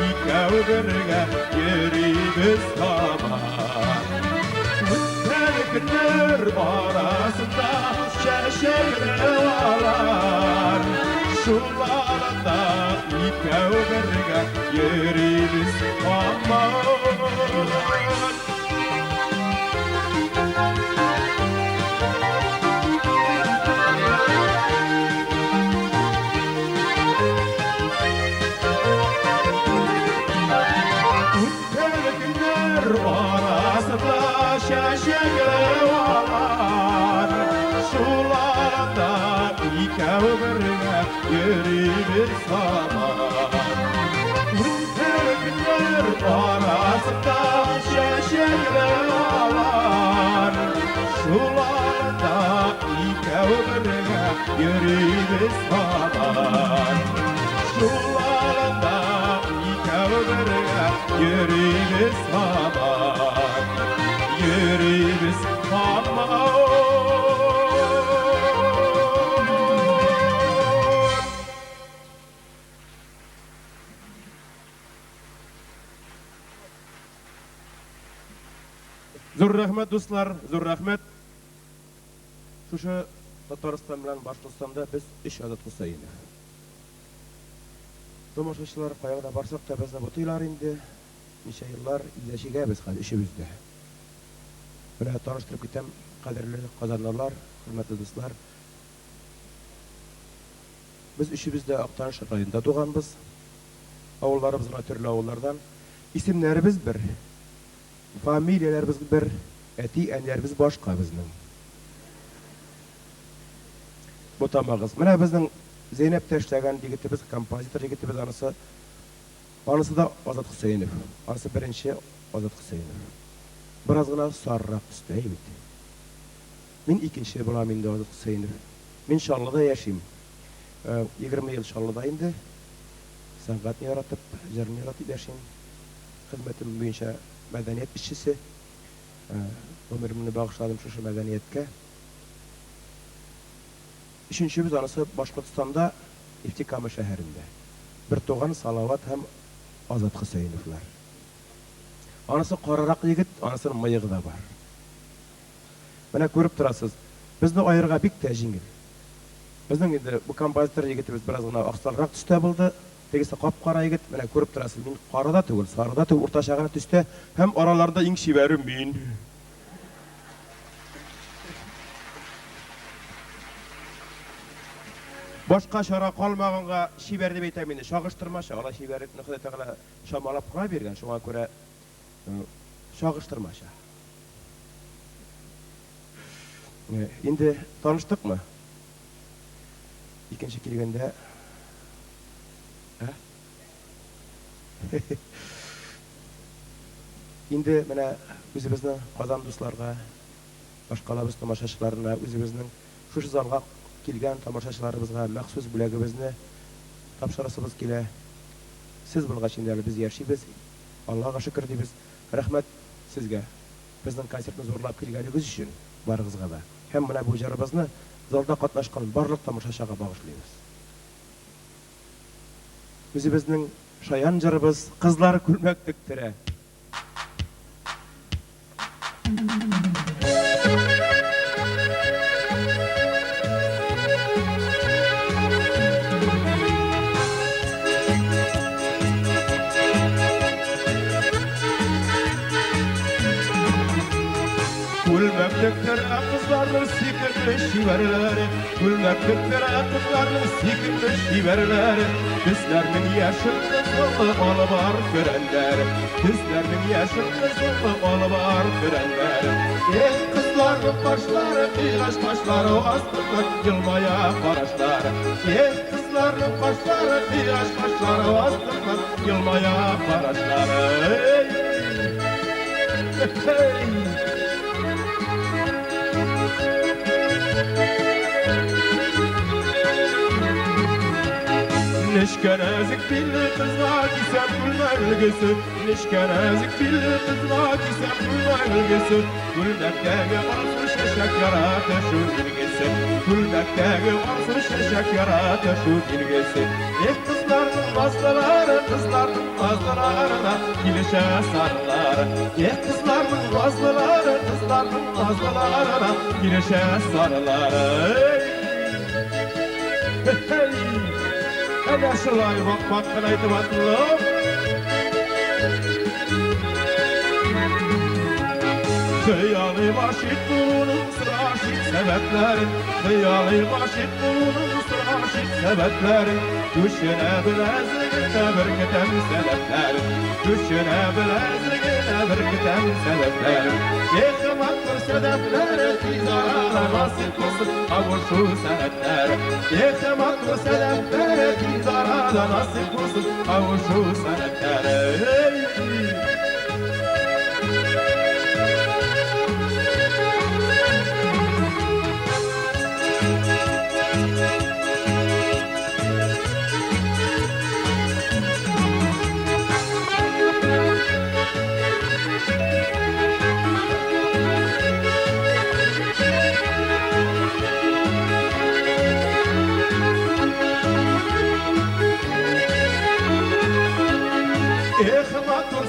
ikov birga yuribmiz hamon O'tgan kunlar orasida shashagini olan shularda ikov birga yuribmiz hamon shashagini olan shularda ikov birga yuribmiz hamon O'tgan kunlar orasida shashagini olan shularda ikov birga yuribmiz hamon Shularda ikov birga yuribmiz hamon Yuribmiz hamon Зур рәхмәт дуслар, зур рәхмәт. Шушы Татарстан белән Башкортстанда без 3 адат кысайны. Томашачылар кайгыда барсак та безне бутыйлар инде. Ничә еллар изәшегәбез хәзер өчебездә. Менә таныштырып китәм, кадерле казанлылар, хөрмәтле дуслар. Без өчебездә Актаныш районында туганбыз. Авылларыбызга төрле авыллардан. Исемнәребез бер. Фамилияләрбез бер, әти-әниләрбез башка безнең. Бу тамагыз. Менә безнең Зейнәп тәшләгән егетебез, композитор егетебез анысы да Азат Хусейнов. Анысы беренче Азат Хусейнов. Бераз гына саррак төстә бит. Мин икенче булам инде Азат Хусейнов. Мин Шаллыда яшим. 20 ел Шаллыда инде. Сәнгатьне яратып, җырны яратып яшим. Хезмәтем буенча мәдәният эшчесе, ömrümni bağışladım şu medeniyetke. Üçüncübüz anası Başkırtistanda İftikama şehrinde. Bir toğan Salavat hem Azat Hüseyinoflar. Anası qararak yigit, anasının mıyığı da var. Bana görüp turasız. Bizni ayırga bik de jingil. Bizning endi bu kompozitor yigitimiz biraz gana aqsalroq tusda bo'ldi. Tegisi qop-qora yigit, mana ko'rib turasiz. Men qorada tugul, sarida tugul, o'rtashag'ini tusda, ham oralarda eng shivarim men. Boshqa shara qolmaganga shiver deb aytaman endi. Shog'ishtirmasha, Alloh shiverini Xudo taolo shamalab qura bergan. Shunga ko'ra shog'ishtirmasha. Endi tanıştıkmı? İkinci kelgende Endi mana o'zimizni qozon do'stlarga, boshqalarimiz tomoshachilarga, o'zimizning shu zalga kelgan tomoshachilarimizga maxsus bo'lagimizni topshirasimiz kela. Siz bo'lgach endi biz yashaymiz. Allohga shukr deymiz. Rahmat sizga. Bizning konsertni zo'rlab kelganingiz uchun barig'izga va hem mana bu jarimizni zalda qatnashgan barliq tomoshachiga bag'ishlaymiz. O'zimizning shayan jarimiz qizlar kulmoqdikdir. Gülmektedir kızların sikirmiş şiverleri, gülmektedir kızların sikirmiş şiverleri. Bizlerinin yaşıl kızılı alıbar görenler, bizlerinin yaşıl kızılı alıbar görenler. Kızların başları, ilaç başları, astıklar yılmaya karışlar. Kızların başları, ilaç başları, astıklar yılmaya karışlar. Neşkenezik billi kızla kisem gülme ülgüsü, neşkenezik billi kızla kisem gülme ülgüsü. Gülmekteki arsın şeşek yaratı şu bilgisi, gülmekteki arsın şeşek yaratı şu bilgisi. Kızların vasıtaları, kızların vasıtalarına gilişe sarılar. Kızların vasıtaları, kızların vasıtalarına gilişe sarılar. Ana şulay bak kanaydı batılım. Hıyali başit bunun sıraşit sebepleri, hıyali başit bunun sıraşit sebepleri. Düşüne bilezgine bir kitem sebepleri, düşüne bilezgine bir kitem sebepleri. Yıkımaktır sebepleri, tizarada nasip olsun avuşu senetleri. Yıkımaktır sebepleri, tizarada nasip olsun avuşu senetleri.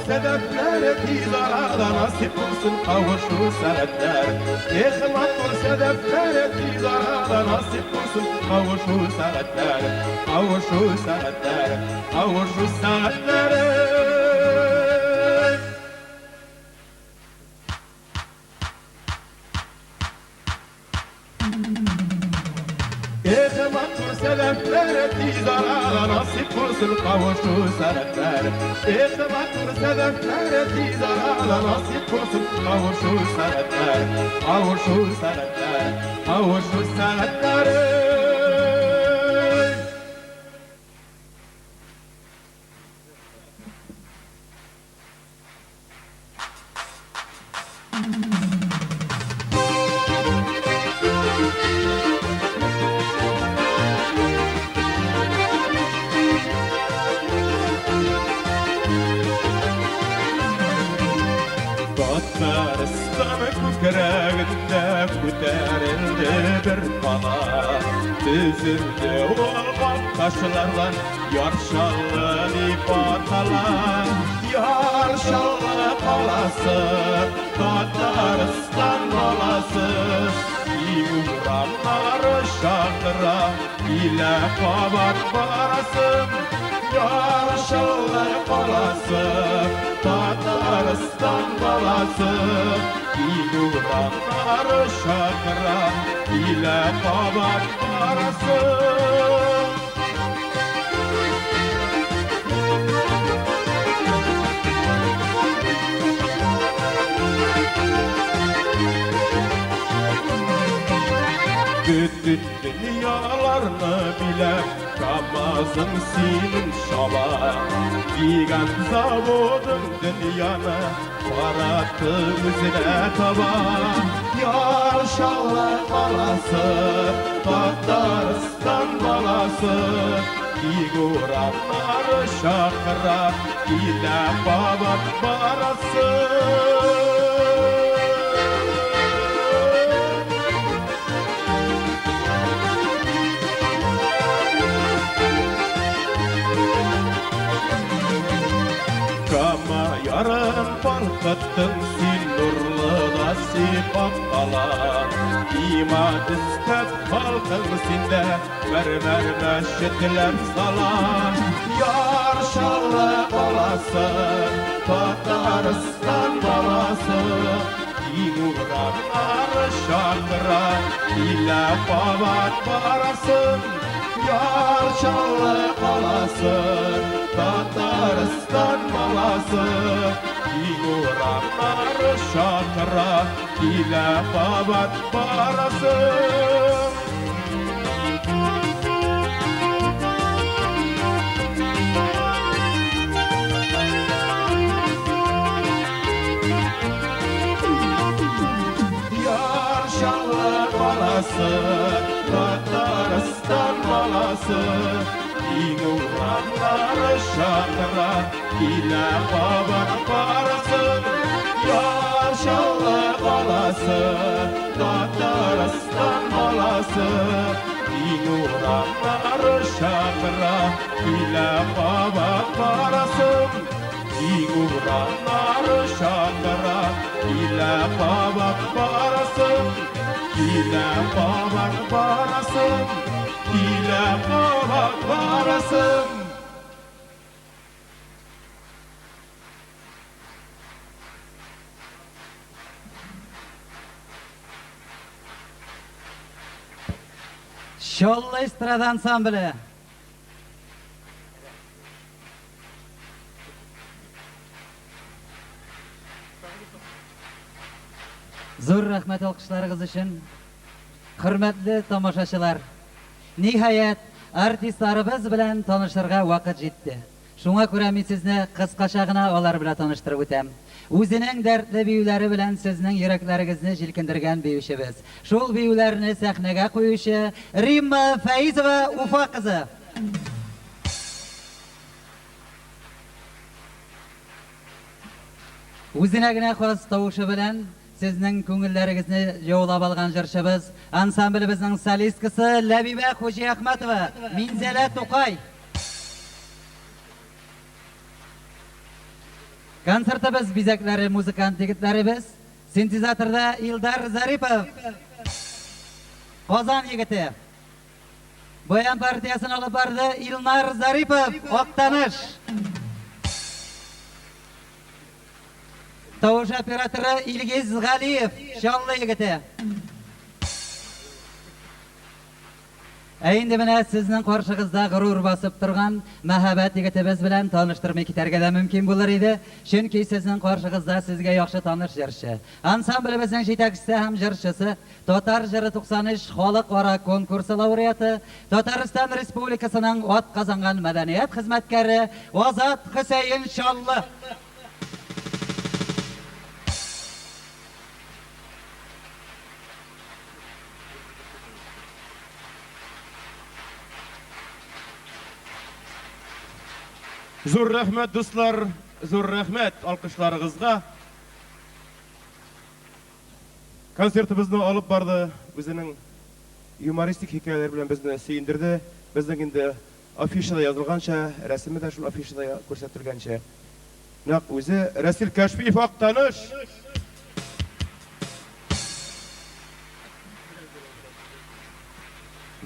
Sebepler tizarada nasip olsun kavuşu senetler. İhmatur sebepler tizarada nasip olsun kavuşu senetler. Kavuşu senetler, kavuşu senetler. İhmatur sebepler tizarada nasip olsun kavuşu senetler. İhmatur sebepler tizarada nasip olsun kavuşu senetler. Kavuşu senetler, kavuşu senetler. Көтерildi bir kala Düzüldü olgan taşlardan Yarşalı ipatalar Yarşalı kalası Tataristan balası İmranları şakıra ile kabat barasın Yarşalı kalası Tataristan balası İmranları şakıra ile kabat barasın Bütün dünyalarını bile Kamazın senin şala Gigan zavodun dünyanı Barattı üzerine taba Yarşalı balası Tataristan balası İguranları şakıra ile babat barası Yarın balkıttın sen nurlu da sipap kala İman istep halkın sende Mermer şetler sala Yarşalı balası Tataristan balası İmuranları şakıra ile babat barasın Yarşalı balası Tataristan balası İguranları şakıra ile babat barası Yarşalı balası Tataristan balası İguranları şakıra ile babat barasın Yarşalı balası Tataristan balası İguranları şakıra ile babat barasın İguranları şakıra ile babat barasın ile babat barasın ile babat barasın Şollu estrada ansambli. Zor rahmet alkışlarınız için. Hürmetli tomoshachilar. Nihayet artistlarimiz bilan tanışırga vaqt yetdi. Şuna ko'ra men sizni qisqachagina ular bilan tanıştırib o'tam. O'zining dardli biyulari bilan sizning yuraklaringizni jilkindirgan biyushimiz. Şol biyularni sahnaga qo'yishi Rimma Faizova Ufa qizi. O'zinagina xos tovushi bilan sizning ko'ngillaringizni yovlab olgan jirshimiz ansamblimizning solistkasi Labiba Xo'jayahmatova, Minzala To'qay. Konsertimiz bezaklari muzikant yigitlarimiz sintezatorda Ildar Zaripov, Qozon yigiti. Boyan partiyasini olib bordi Ilmar Zaripov, Oqtanish. Tovush operatori Ilgiz G'aliyev, Shonli yigiti. Endi mana sizning qarshingizda g'urur bosib turgan mahabat yigitimiz bilan tanishtirmay ketarga mumkin bo'lar edi. Chunki sizning qarshingizda sizga yaxshi tanish jirchi. Ansamblimizning yetakchisi ham jirchisi, Tatar jiri 93 xalqaro konkursi laureati, Tatariston Respublikasining ot qozongan madaniyat xizmatkari Ozod Husayn Shonli. Zor rahmet dostlar, zor rahmet alkışlarınızga. Концертimizni алып барды, үзенең юмористик хикәяләр белән безне сөендерде. Безнең инде афишада язылганча, рәсеме дә шул афишада күрсәтелгәнчә. Нәкъ үзе Рәсил Кәшфиев Актаныш.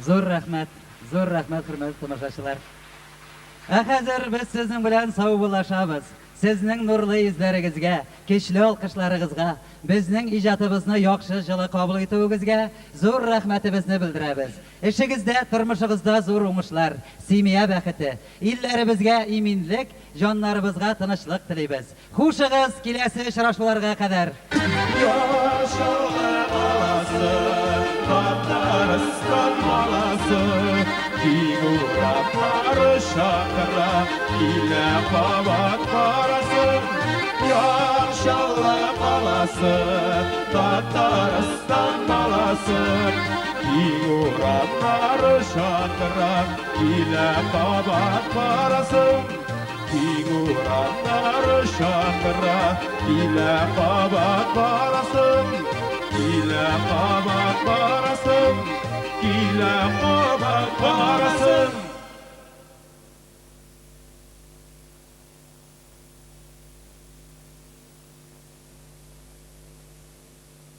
Зур рәхмәт, хөрмәтле тамашачылар. Хәзер без сезнең белән саубуллашабыз. Сезнең нурлы йөзләрегезгә, көчле алкышларыгызга, безнең иҗатыбызны яхшы җылы кабул итүегезгә зур рәхмәтебезне белдерәбез. Эшегездә, тормышыгызда зур уңышлар, семья бәхете, илләребезгә иминлек, җаннарыбызга тынычлык телибез. Хушыгыз киләсе очрашуларга кадәр. Татарстан баласы, фигуралары шакыра, илә кабат барасы. Яшалла баласы, Татарстан баласы, фигуралары шакыра, илә кабат барасы. Фигуралары шакыра, илә кабат барасы. Илә кабат барасы, илә кабат барасы.